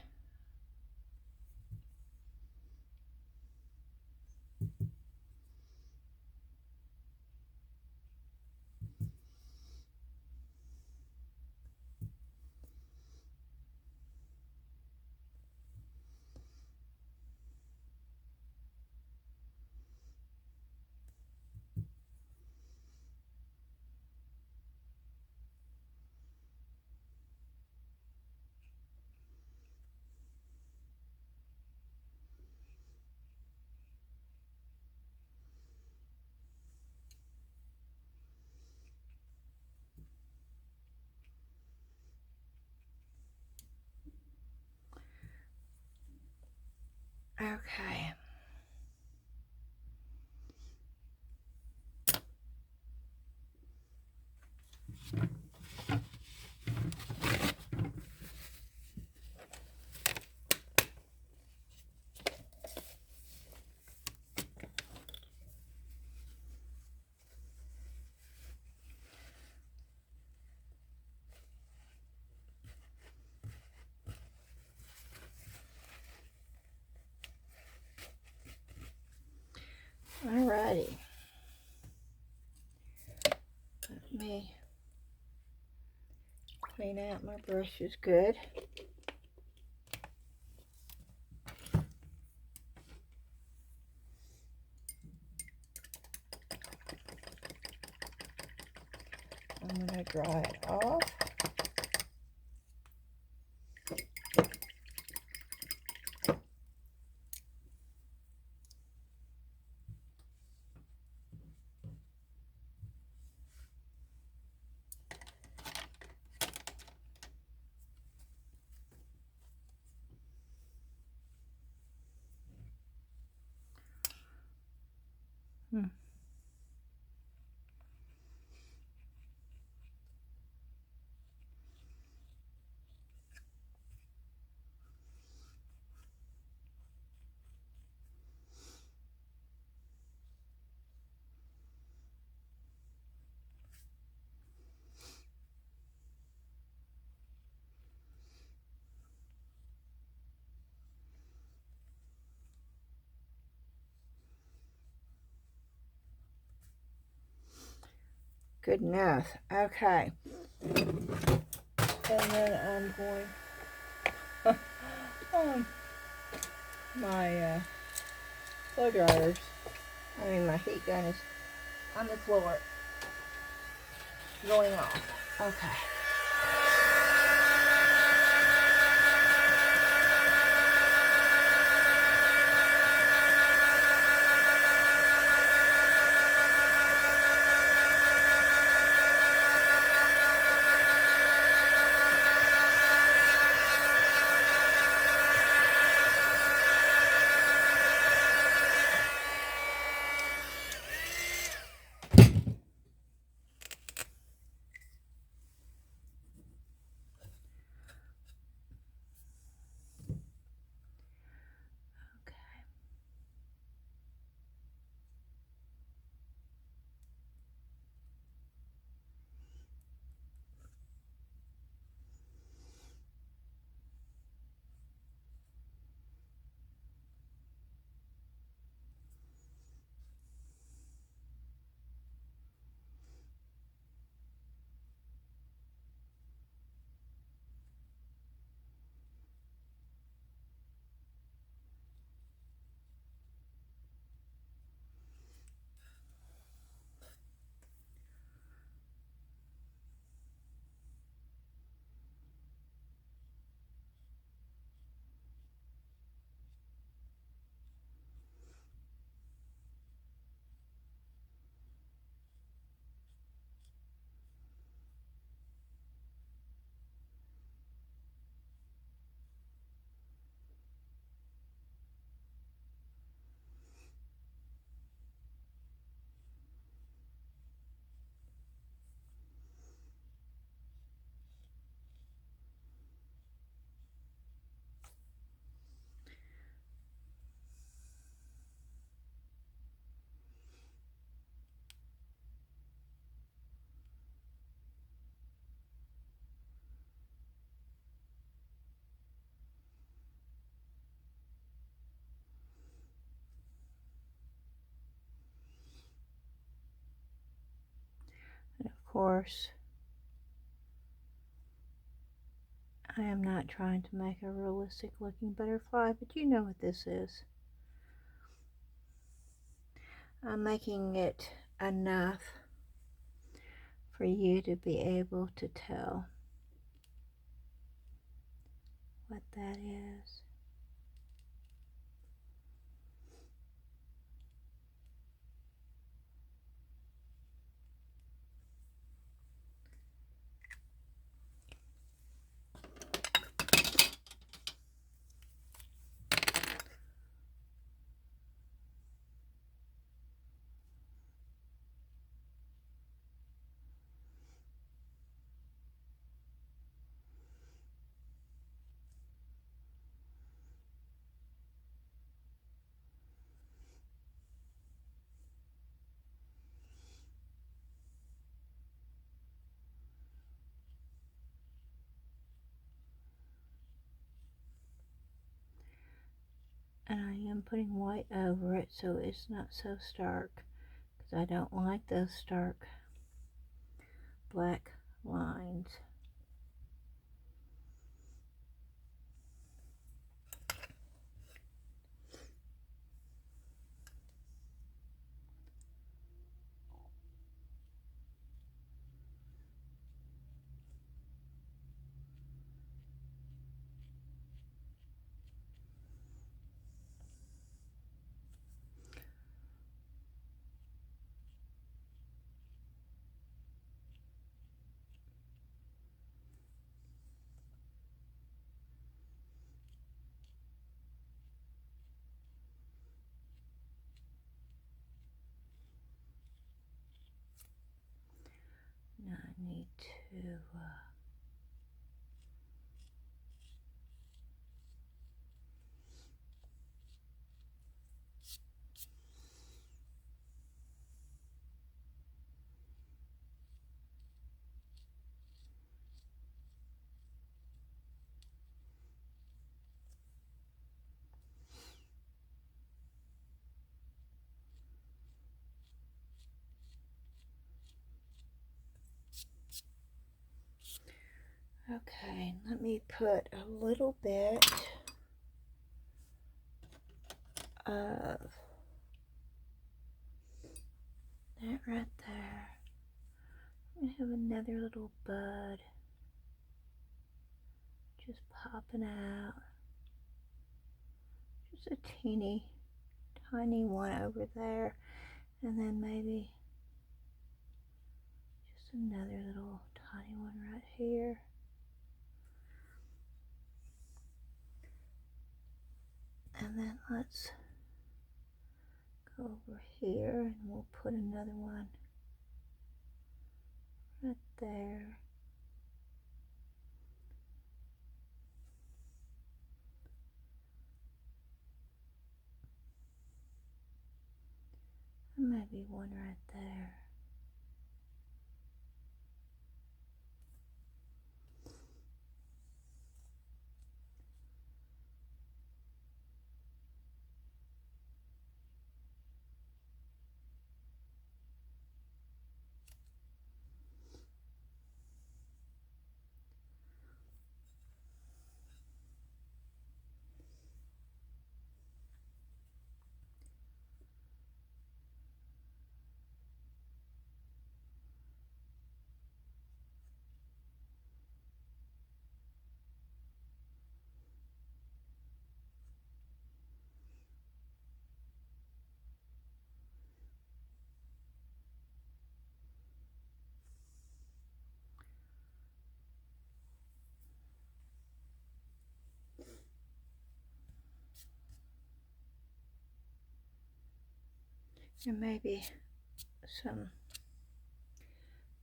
Okay. Alrighty. Let me clean out my brushes good. I'm going to dry it off. Good enough. Okay. And then I'm going my blow dryers. My heat gun is on the floor, going off. Okay. And of course, I am not trying to make a realistic looking butterfly, but you know what this is. I'm making it enough for you to be able to tell what that is. And I am putting white over it so it's not so stark, because I don't like those stark black lines. Now I need to okay, let me put a little bit of that right there. I'm gonna have another little bud just popping out. Just a teeny tiny one over there, and then maybe just another little tiny one right here. And then let's go over here and we'll put another one right there. And maybe one right there. And maybe some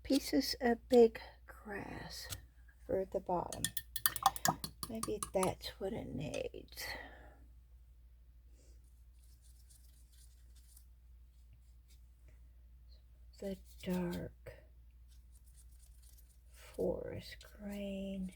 pieces of big grass for the bottom. Maybe that's what it needs. The dark forest green.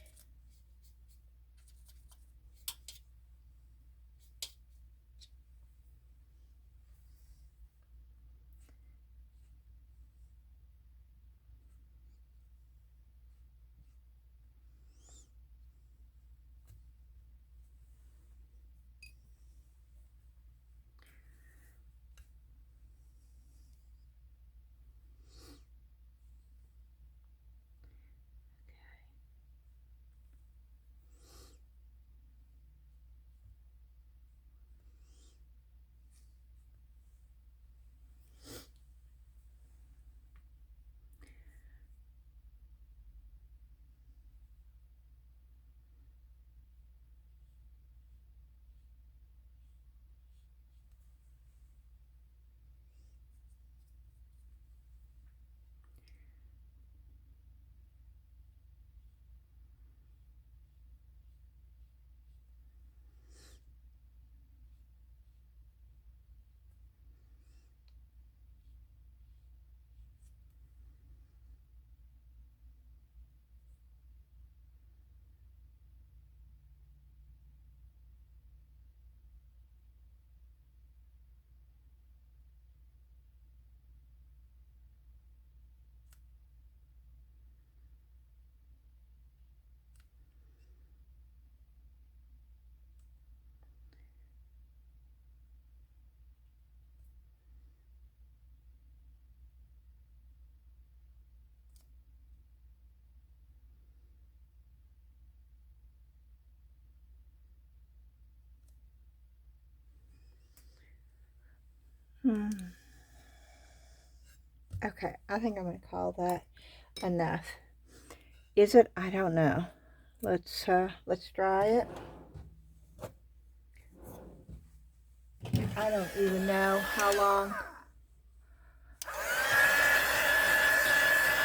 Okay, I think I'm going to call that enough. Is it? I don't know. Let's try it. I don't even know how long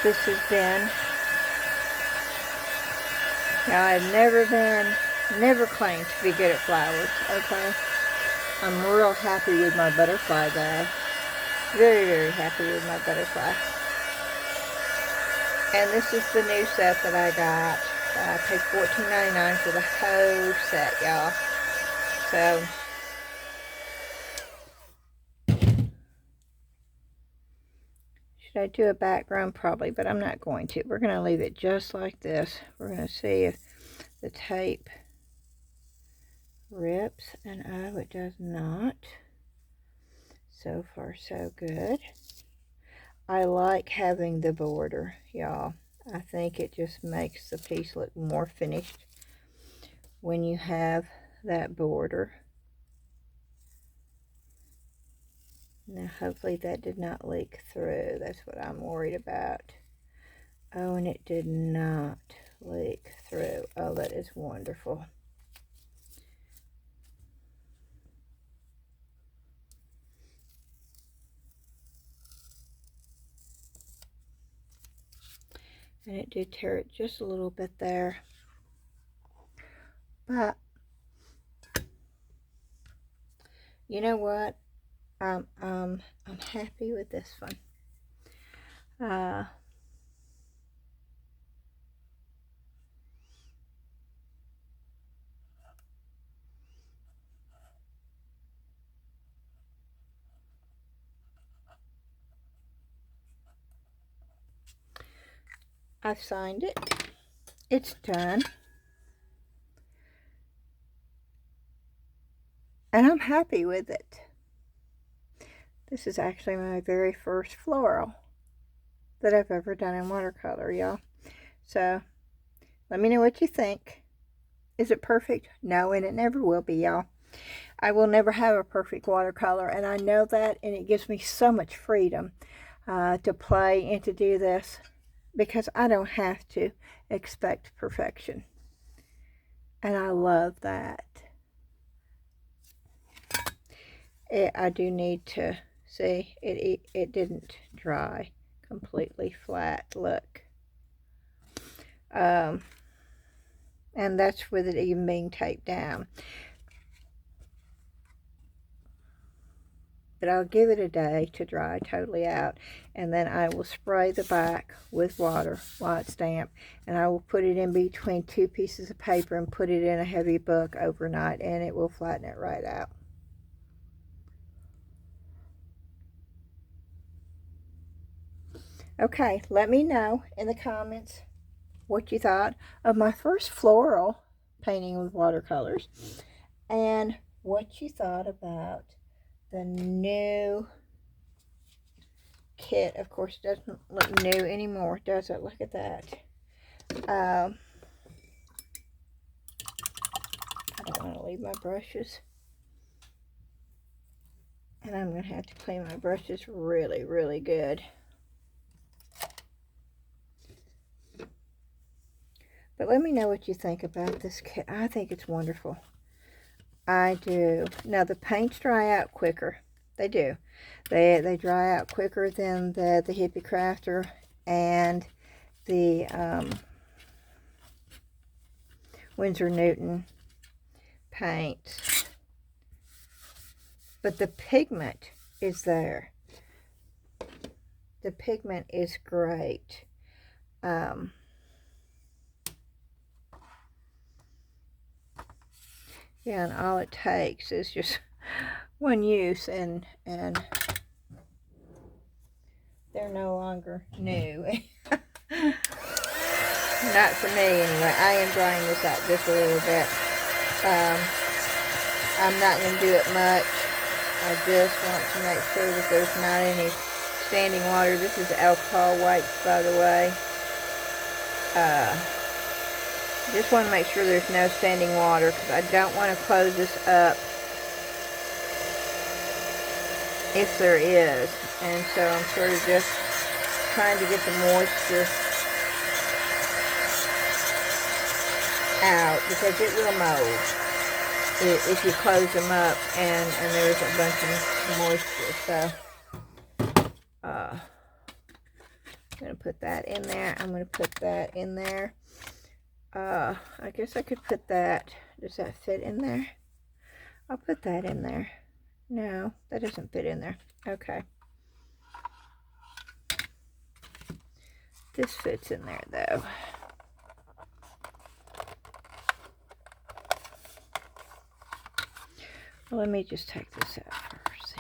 this has been. Now, I've never claimed to be good at flowers, okay? I'm real happy with my butterfly, though. Very, very happy with my butterfly. And this is the new set that I got. I paid $14.99 for the whole set, y'all. So, should I do a background? Probably, but I'm not going to. We're going to leave it just like this. We're going to see if the tape rips, and oh, it does not. So far, so good. I like having the border, y'all. I think it just makes the piece look more finished when you have that border. Now, hopefully that did not leak through. That's what I'm worried about. Oh, and it did not leak through. Oh, that is wonderful. And it did tear it just a little bit there. But, you know what? I'm happy with this one. I've signed it. It's done. And I'm happy with it. This is actually my very first floral that I've ever done in watercolor, y'all. So, let me know what you think. Is it perfect? No, and it never will be, y'all. I will never have a perfect watercolor, and I know that, and it gives me so much freedom to play and to do this, because I don't have to expect perfection. And I love that. I do need to see, it didn't dry completely flat, look. And that's with it even being taped down. But I'll give it a day to dry totally out, and then I will spray the back with water while it's damp, and I will put it in between two pieces of paper and put it in a heavy book overnight, and it will flatten it right out. Okay, let me know in the comments what you thought of my first floral painting with watercolors, and what you thought about the new kit. Of course, it doesn't look new anymore, does it? Look at that. I don't want to leave my brushes, and I'm going to have to clean my brushes really, really good. But let me know what you think about this kit. I think it's wonderful. I do. Now, the paints dry out quicker. They do. They dry out quicker than the Hippie Crafter and the Winsor Newton paints. But the pigment is there. The pigment is great. Yeah, and all it takes is just one use, and they're no longer new. Not for me, anyway. I am drying this out just a little bit. I'm not going to do it much. I just want to make sure that there's not any standing water. This is alcohol wipes, by the way. Just want to make sure there's no standing water, because I don't want to close this up if there is. And so I'm sort of just trying to get the moisture out, because it will mold if you close them up and there's a bunch of moisture. So I'm going to put that in there. I'm going to put that in there. I guess I could put that. Does that fit in there? I'll put that in there. No, that doesn't fit in there. Okay. This fits in there though. Well, let me just take this out first.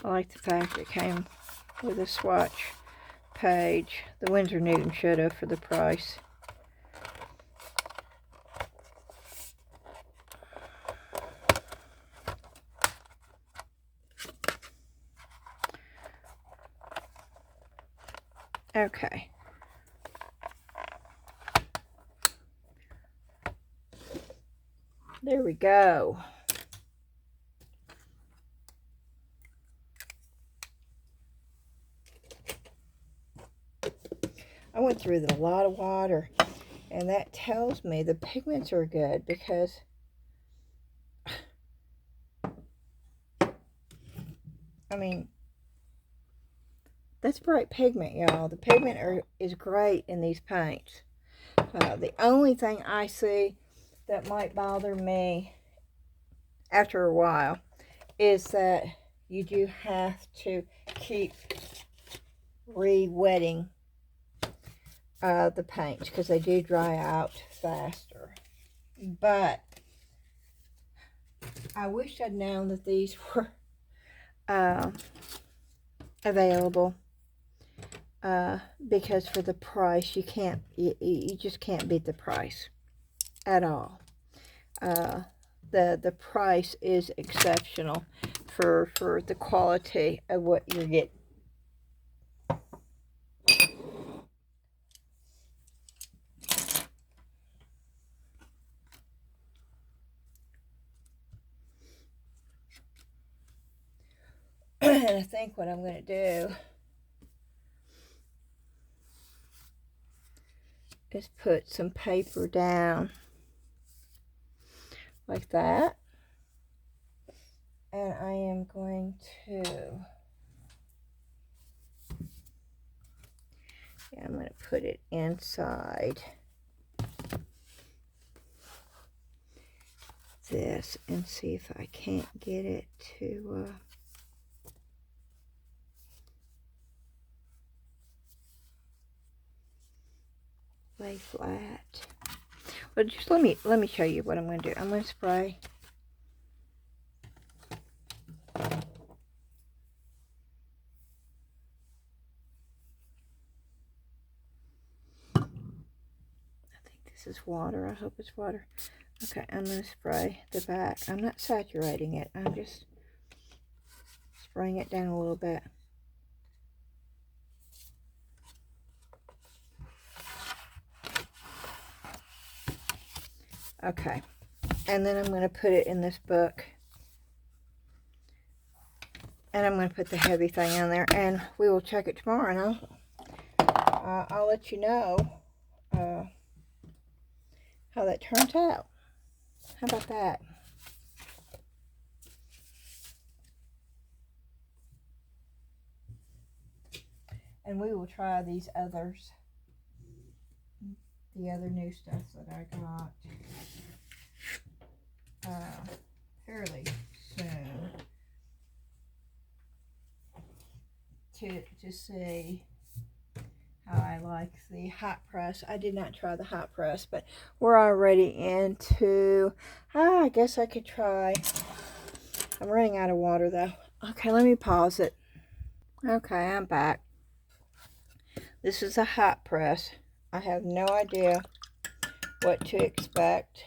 I like the fact it came with a swatch page. The Winsor Newton should have for the price. Okay. There we go. I went through a lot of water, and that tells me the pigments are good, because I mean, that's bright pigment, y'all. The pigment is great in these paints. The only thing I see that might bother me after a while is that you do have to keep re-wetting the paints, because they do dry out faster. But I wish I'd known that these were available, because for the price, you just can't beat the price at all. The price is exceptional for the quality of what you're getting. And I think what I'm going to do is put some paper down like that. And I am going to, I'm going to put it inside this and see if I can't get it to lay flat. Well, just let me show you what I'm going to do. I'm going to spray. I think this is water. I hope it's water. Okay, I'm going to spray the back. I'm not saturating it. I'm just spraying it down a little bit. Okay, and then I'm going to put it in this book, and I'm going to put the heavy thing in there, and we will check it tomorrow, and I'll let you know how that turns out. How about that? And we will try these others, the other new stuff that I got fairly soon, to see how I like the hot press. I did not try the hot press, but we're already into, I guess I could try. I'm running out of water though. Okay, let me pause it. Okay, I'm back. This is a hot press. I have no idea what to expect.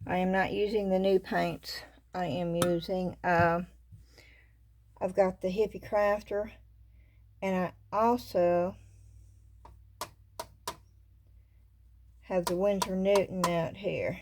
I am not using the new paints. I am using, I've got the Hippie Crafter, and I also have the Winsor Newton out here.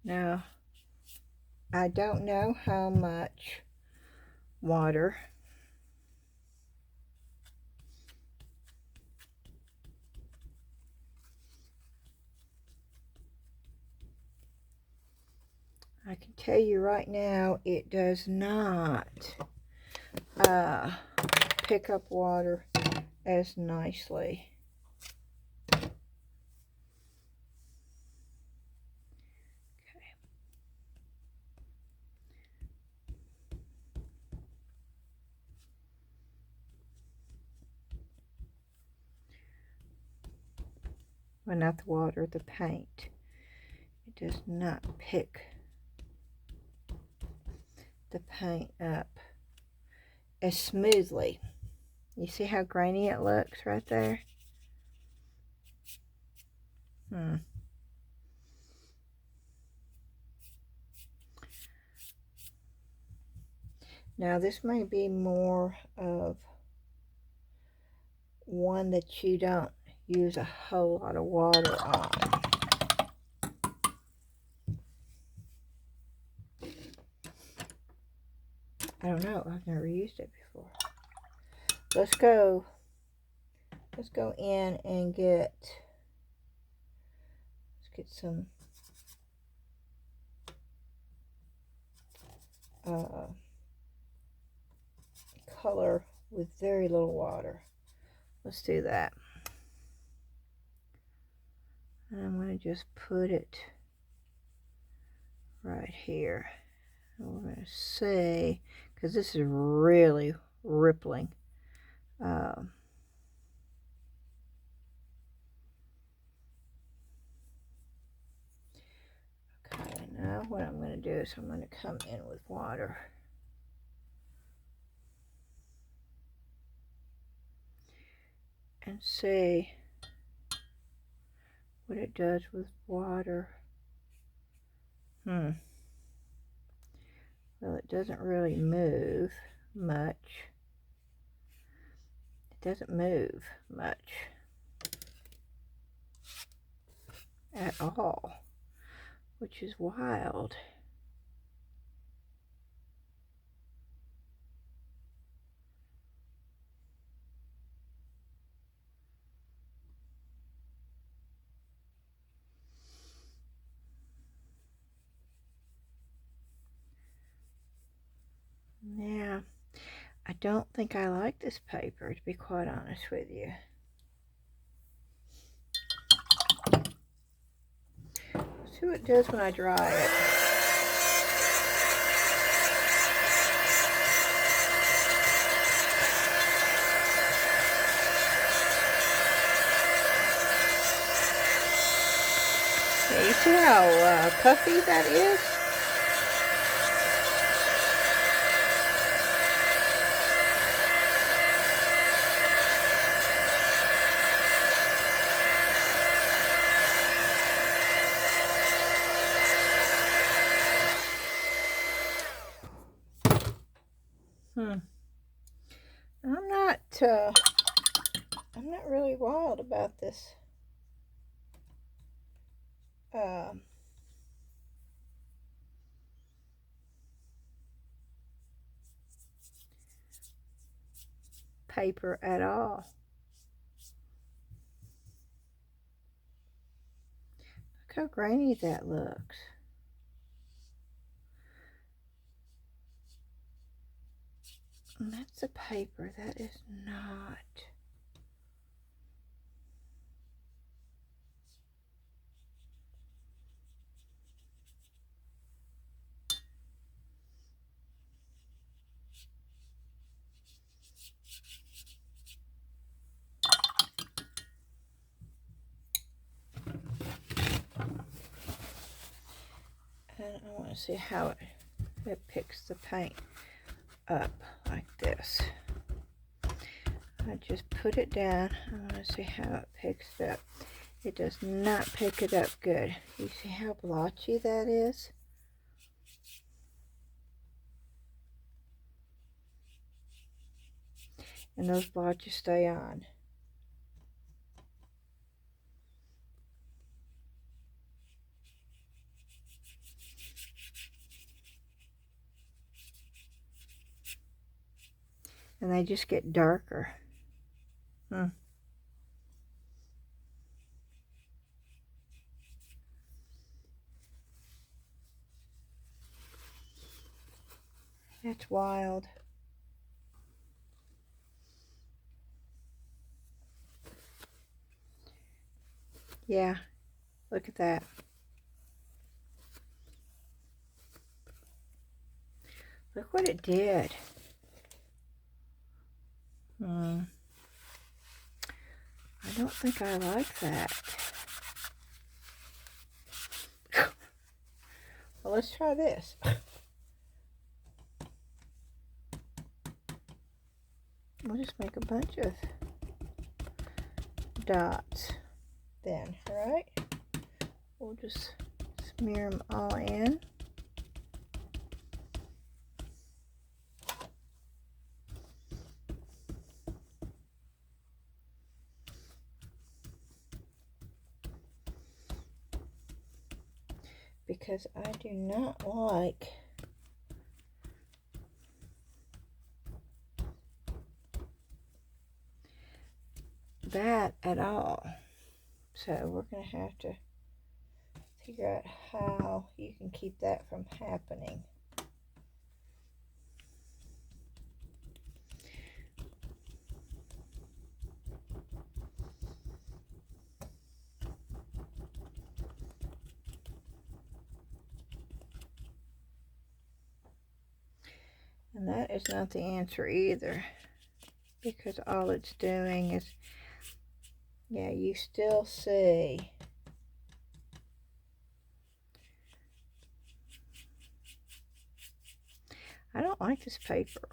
Now, I don't know how much water I can tell you right now, it does not pick up water as nicely. Okay. Well, not the water, the paint. It does not pick the paint up as smoothly. You see how grainy it looks right there? Now this may be more of one that you don't use a whole lot of water on. I don't know, I've never used it before. Let's go in and let's get some color with very little water. Let's do that. And I'm going to just put it right here. And we're going to see, because this is really rippling. Okay, now what I'm going to do is I'm going to come in with water. And see what it does with water. Well, it doesn't really move much. It doesn't move much at all, which is wild. Yeah, I don't think I like this paper, to be quite honest with you. Let's see what it does when I dry it. Yeah, you see how puffy that is? I'm not really wild about this. Paper at all. Look how grainy that looks. And that's a paper. That is not. I want to see how it picks the paint up like this. I just put it down. I want to see how it picks it up. It does not pick it up good. You see how blotchy that is? And those blotches stay on. And they just get darker. That's wild. Yeah, look at that. Look what it did. I don't think I like that. Well, let's try this. We'll just make a bunch of dots then, right? We'll just smear them all in. Because I do not like that at all. So we're going to have to figure out how you can keep that from happening. And that is not the answer either, because all it's doing is, yeah, you still see I don't like this paper.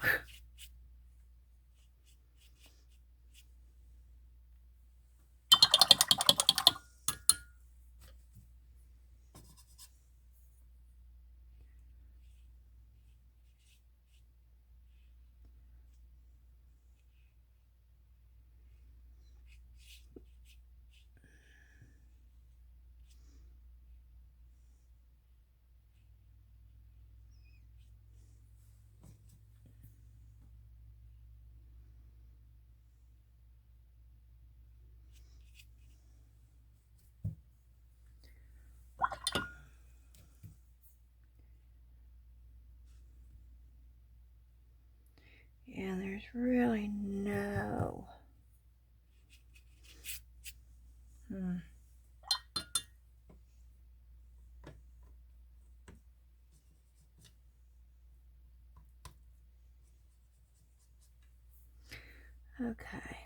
And there's really no Okay.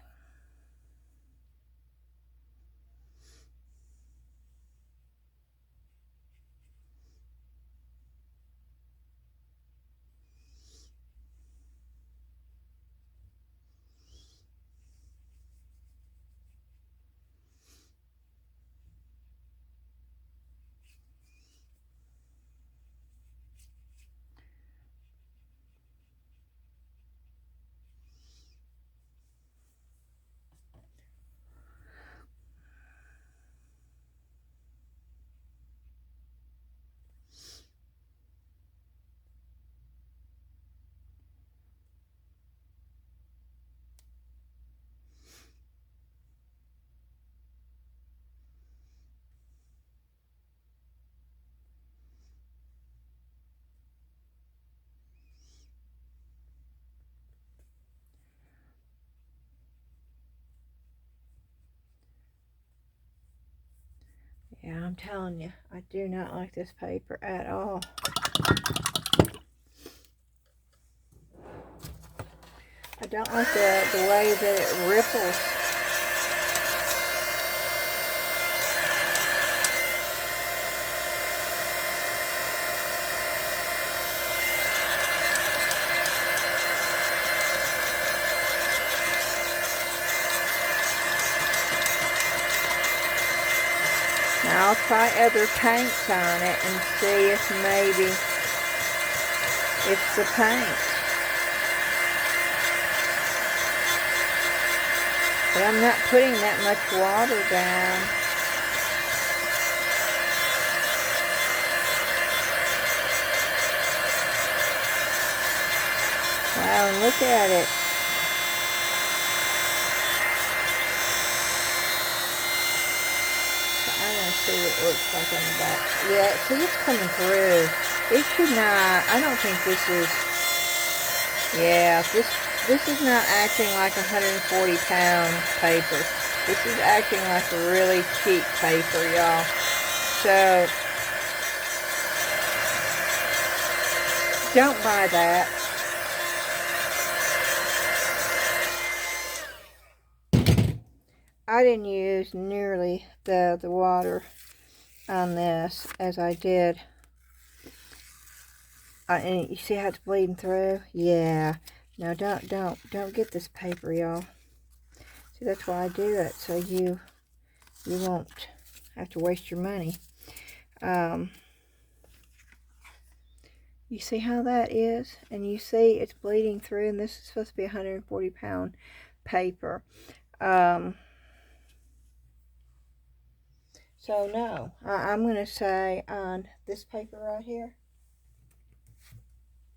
Yeah, I'm telling you, I do not like this paper at all. I don't like the way that it ripples. I'll try other paints on it and see if maybe it's the paint. But I'm not putting that much water down. Wow, and look at it. I'm going to see what it looks like on the back. Yeah, see, it's coming through. It should not, I don't think this is, yeah, this is not acting like 140-pound paper. This is acting like a really cheap paper, y'all. So, don't buy that. I didn't use nearly the water on this as I did. And you see how it's bleeding through? Yeah. No, don't get this paper, y'all. See, that's why I do it, so you won't have to waste your money. You see how that is? And you see it's bleeding through, and this is supposed to be 140-pound paper. So no, I'm going to say on this paper right here,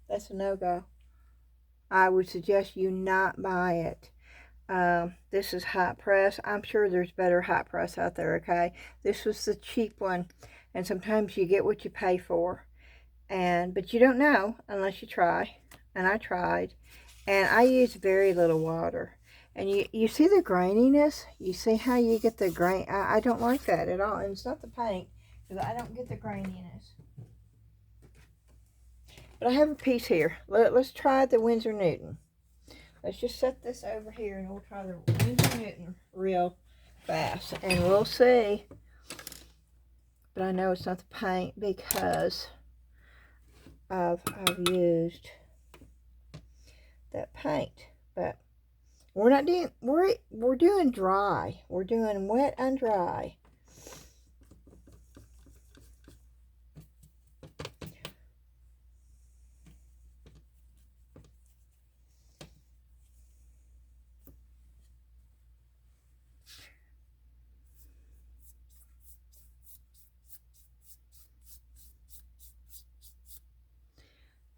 that's a no-go. I would suggest you not buy it. This is hot press. I'm sure there's better hot press out there, okay? This was the cheap one, and sometimes you get what you pay for. But you don't know unless you try. And I tried, and I used very little water. And you see the graininess? You see how you get the grain? I don't like that at all. And it's not the paint, because I don't get the graininess. But I have a piece here. Let's try the Winsor Newton. Let's just set this over here, and we'll try the Winsor Newton real fast. And we'll see. But I know it's not the paint because I've used that paint. But we're not doing, we're doing dry. We're doing wet and dry.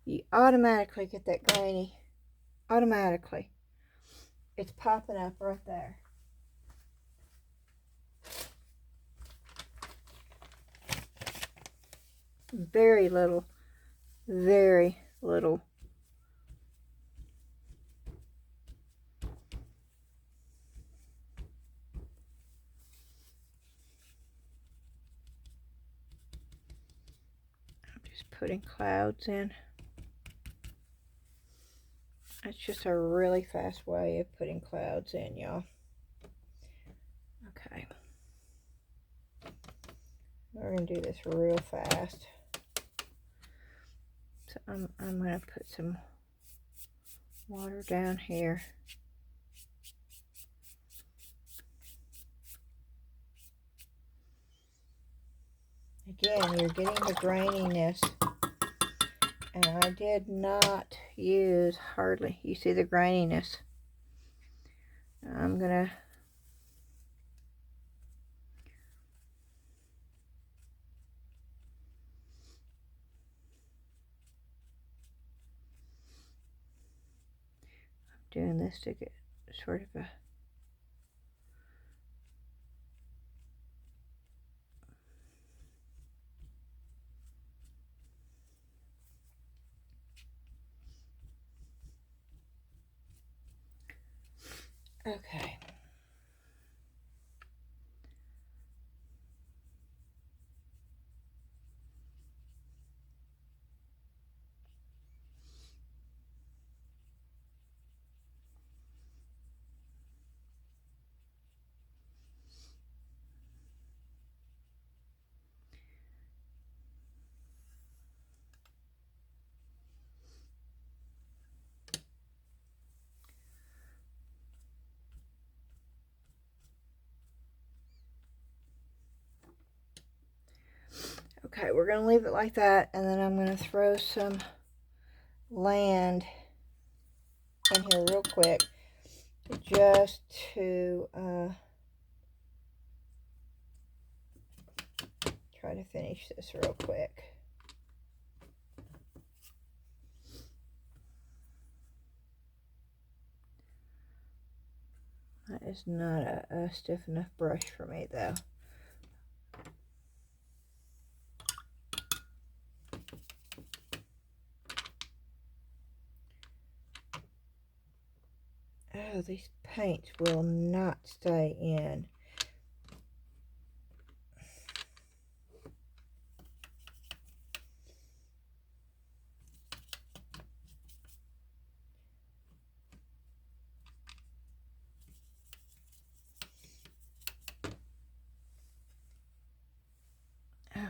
You automatically get that grainy. Automatically. It's popping up right there. Very little. Very little. I'm just putting clouds in. That's just a really fast way of putting clouds in, y'all. Okay. We're going to do this real fast. So I'm going to put some water down here. Again, you're getting the graininess. And I did not use hardly. You see the graininess. I'm going to doing this to get sort of a okay. Okay, we're going to leave it like that, and then I'm going to throw some land in here real quick just to try to finish this real quick. That is not a stiff enough brush for me, though. Oh, these paints will not stay in. Okay.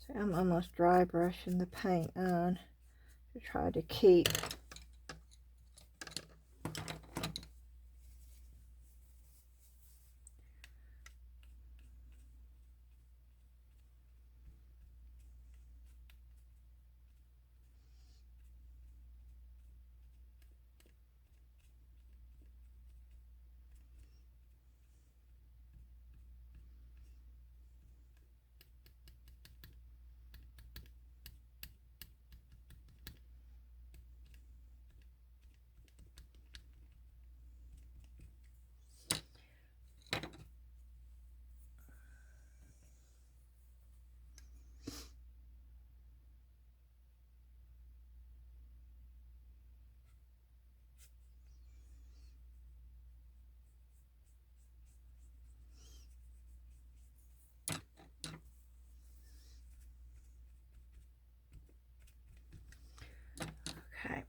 So I'm almost dry brushing the paint on to try to keep okay.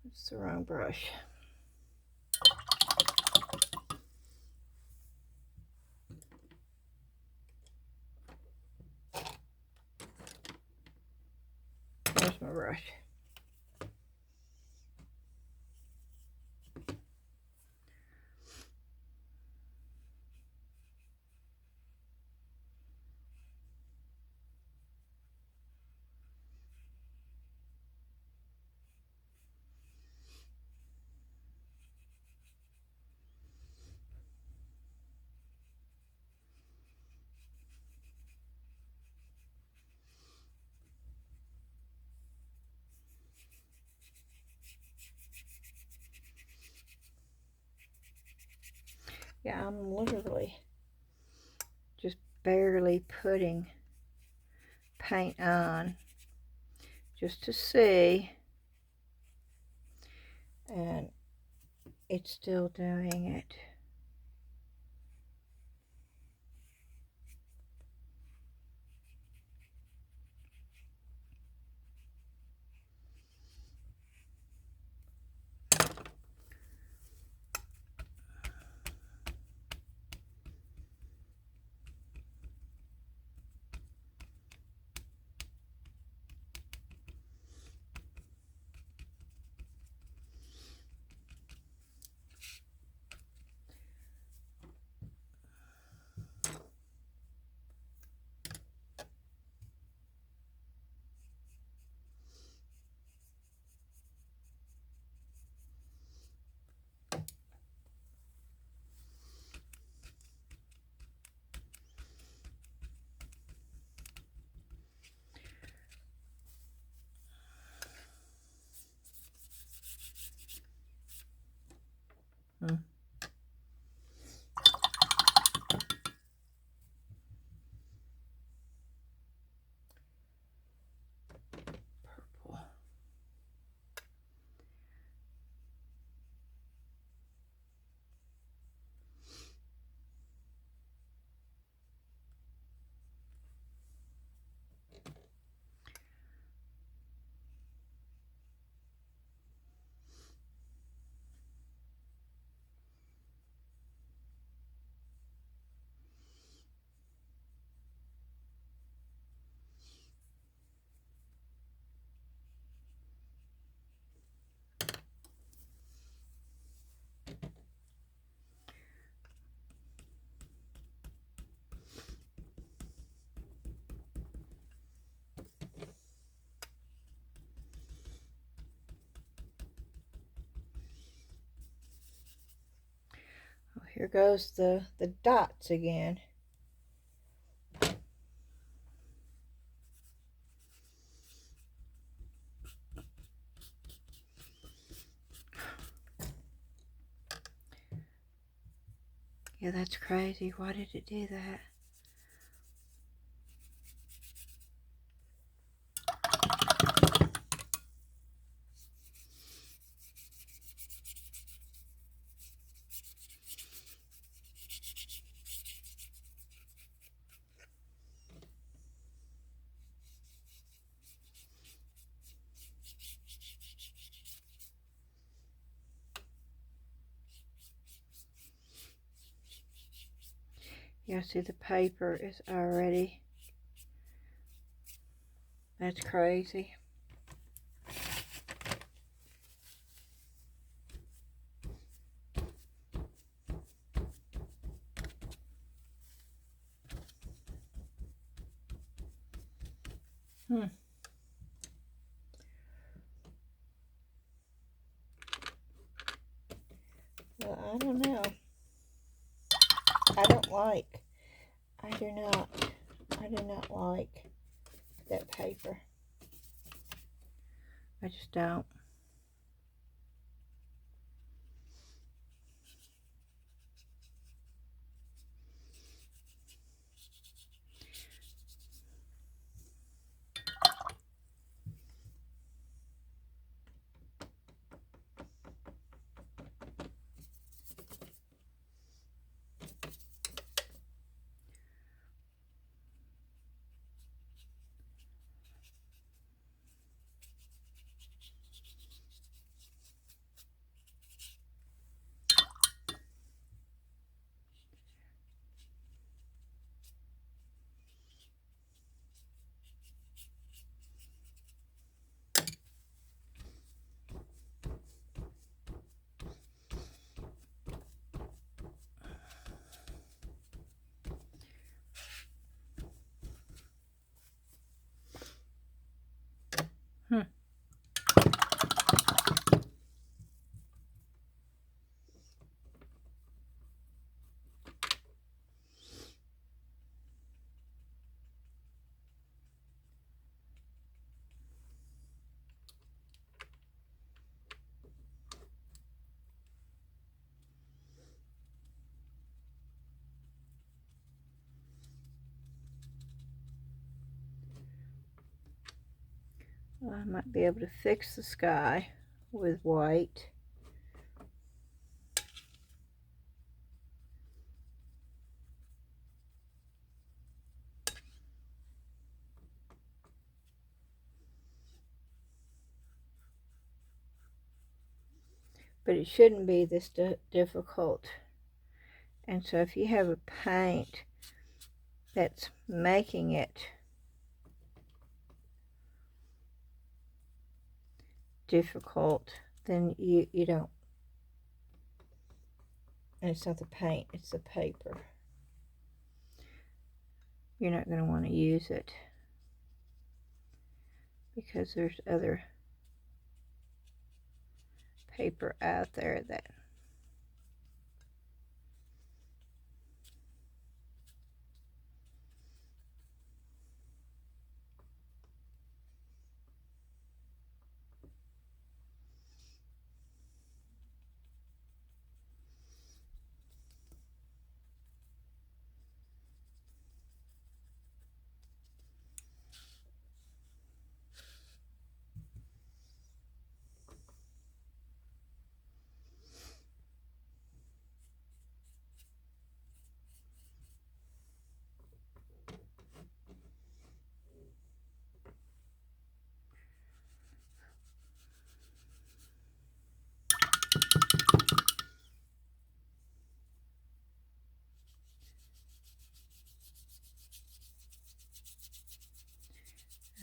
It's the wrong brush. There's my brush. Yeah, I'm literally just barely putting paint on just to see, and it's still doing it. Hmm. here goes the dots again. Yeah, that's crazy. Why did it do that? Yeah, see the paper is already, that's crazy. Well, I don't know. I do not like that paper. I just don't. Hmm. Well, I might be able to fix the sky with white. But it shouldn't be this difficult. And so if you have a paint that's making it difficult, then you don't. And it's not the paint, it's the paper. You're not going to want to use it because there's other paper out there that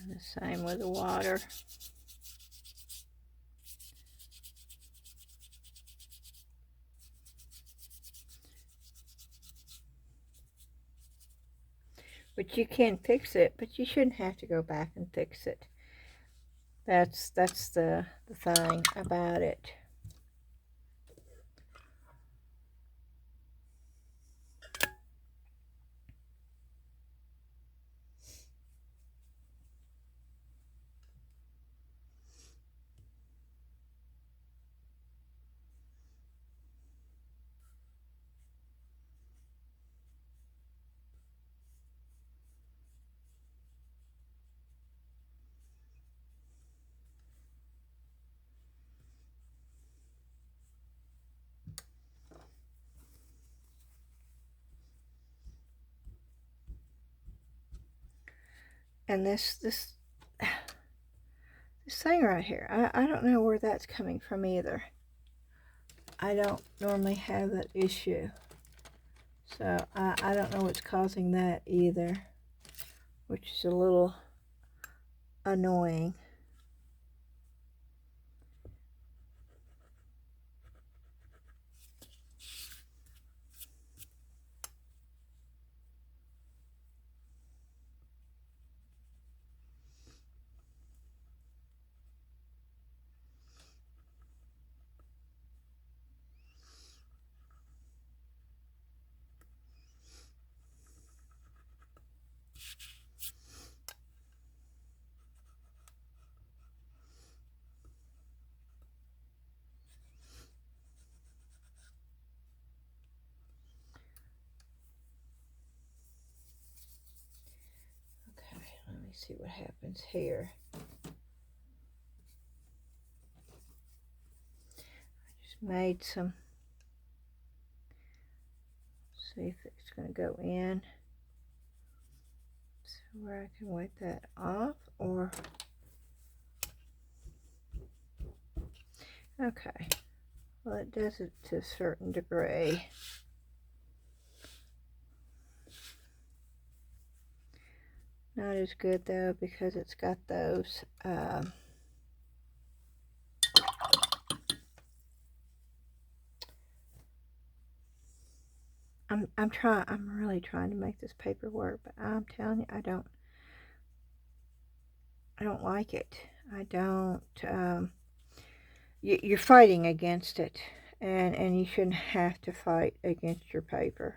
and the same with the water. But you can fix it, but you shouldn't have to go back and fix it. That's the thing about it. And this thing right here, I don't know where that's coming from either. I don't normally have that issue. So I don't know what's causing that either, which is a little annoying. Let me see what happens here. I just made some. See if it's going to go in. So where I can wipe that off, or okay. Well, it does it to a certain degree. Not as good though, because it's got those I'm really trying to make this paper work, but I'm telling you, I don't like it. I don't you're fighting against it, and you shouldn't have to fight against your paper.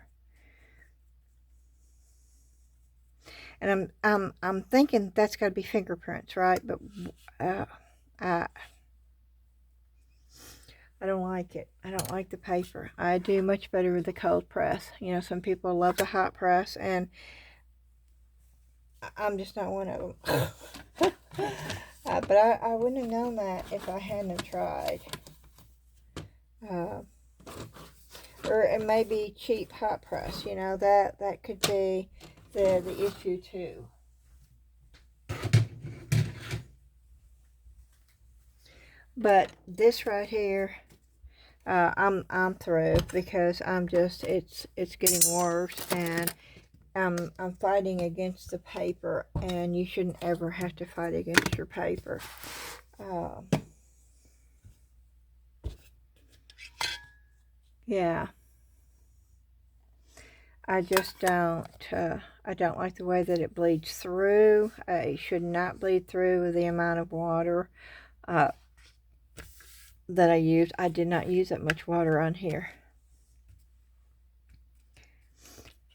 And I'm thinking that's got to be fingerprints, right? But I don't like it. I don't like the paper. I do much better with the cold press. You know, some people love the hot press, and I'm just not one of them. But I wouldn't have known that if I hadn't have tried. Or it may be cheap hot press. You know, that could be the issue too. But this right here, I'm through, because I'm just it's getting worse, and I'm fighting against the paper, and you shouldn't ever have to fight against your paper. Yeah, I just don't. I don't like the way that it bleeds through. It should not bleed through with the amount of water that I used. I did not use that much water on here.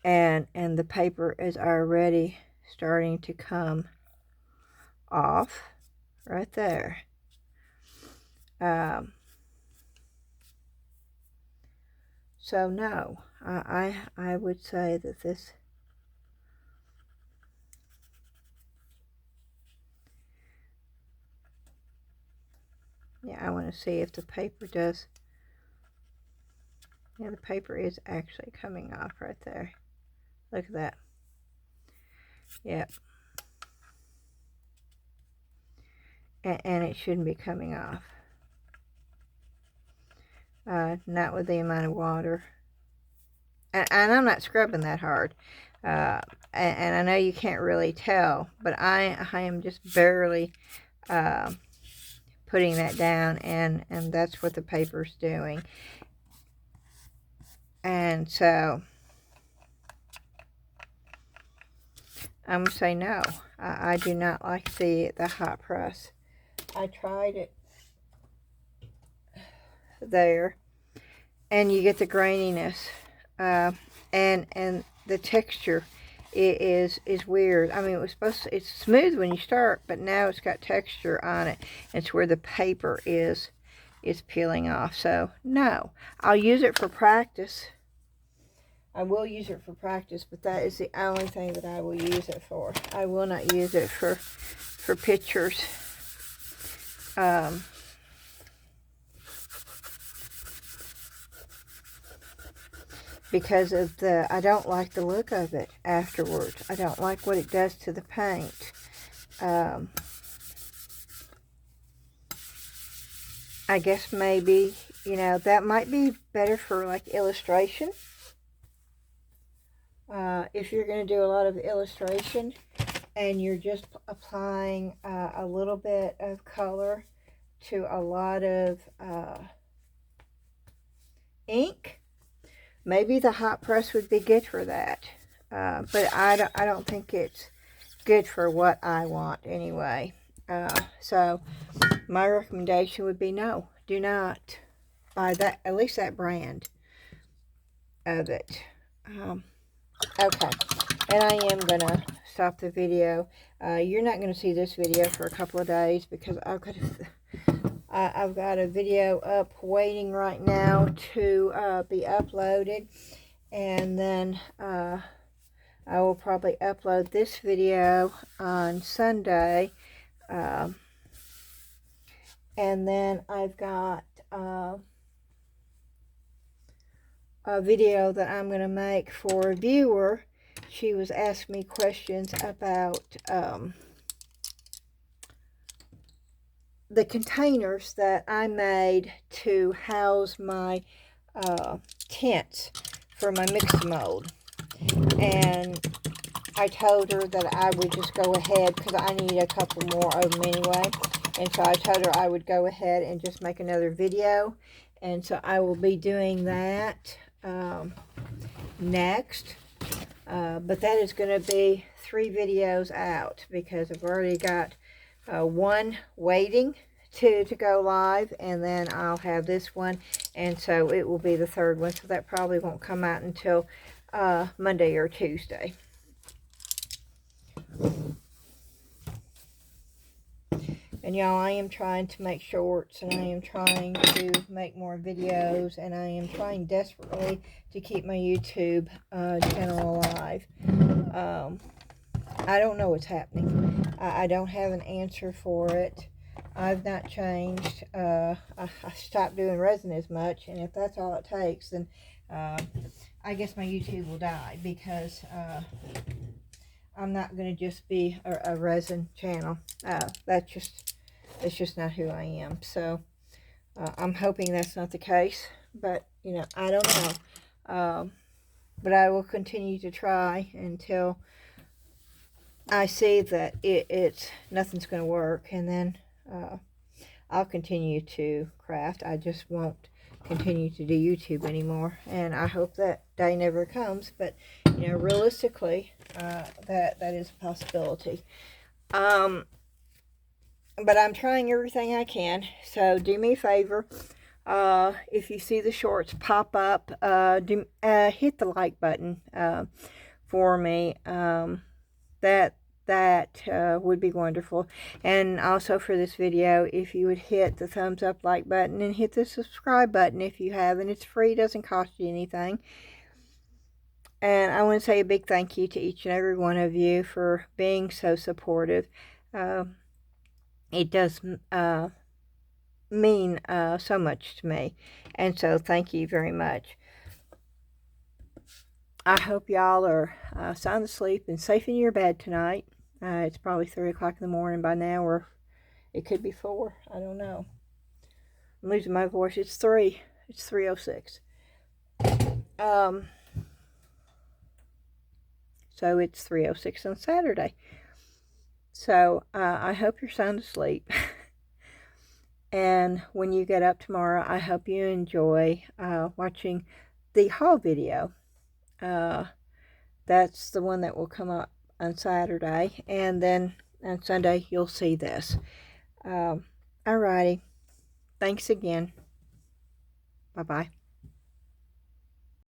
And the paper is already starting to come off right there. So no, I would say that this, yeah, I want to see if the paper does. Yeah, the paper is actually coming off right there. Look at that. Yep. And it shouldn't be coming off. Not with the amount of water. And I'm not scrubbing that hard. And I know you can't really tell, but I am just barely putting that down, and that's what the paper's doing. And so I'm going to say no. I do not like the hot press. I tried it there, and you get the graininess, and the texture is weird. I mean, it's smooth when you start, but now it's got texture on it. It's where the paper is peeling off. So no, I'll use it for practice. I will use it for practice, but that is the only thing that I will use it for. I will not use it for pictures. Because of I don't like the look of it afterwards. I don't like what it does to the paint. I guess maybe, you know, that might be better for like illustration. If you're going to do a lot of illustration and you're just applying a little bit of color to a lot of ink, maybe the hot press would be good for that. But I don't think it's good for what I want anyway. So my recommendation would be no, do not buy that, at least that brand of it. Okay, and I am gonna stop the video. You're not gonna see this video for a couple of days because I've got a video up waiting right now to be uploaded, and then I will probably upload this video on Sunday, and then I've got a video that I'm going to make for a viewer. She was asking me questions about the containers that I made to house my tints for my mix mold. And I told her that I would just go ahead because I need a couple more of them anyway. And so I told her I would go ahead and just make another video. And so I will be doing that next. But that is going to be 3 videos out because I've already got one waiting to go live, and then I'll have this one, and so it will be the 3rd one, so that probably won't come out until Monday or Tuesday. And y'all, I am trying to make shorts, and I am trying to make more videos, and I am trying desperately to keep my YouTube channel alive. I don't know what's happening. I don't have an answer for it. I've not changed. I stopped doing resin as much, and if that's all it takes, then I guess my YouTube will die, because I'm not going to just be a resin channel. That's just not who I am. So I'm hoping that's not the case, but you know, I don't know. But I will continue to try until I see that it's nothing's going to work, and then I'll continue to craft. I just won't continue to do YouTube anymore, and I hope that day never comes, but you know, realistically, that is a possibility. But I'm trying everything I can, so do me a favor. If you see the shorts pop up, hit the like button for me. That would be wonderful. And also for this video, if you would hit the thumbs up like button and hit the subscribe button if you haven't. It's free, doesn't cost you anything. And I want to say a big thank you to each and every one of you for being so supportive. It does mean so much to me, and so thank you very much. I hope y'all are sound asleep and safe in your bed tonight. It's probably 3 o'clock in the morning by now, or it could be 4. I don't know. I'm losing my voice. It's 3. It's 3:06. So it's 3:06 on Saturday. So I hope you're sound asleep. And when you get up tomorrow, I hope you enjoy watching the haul video. That's the one that will come up on Saturday, and then on Sunday you'll see this. Alrighty, thanks again. Bye bye.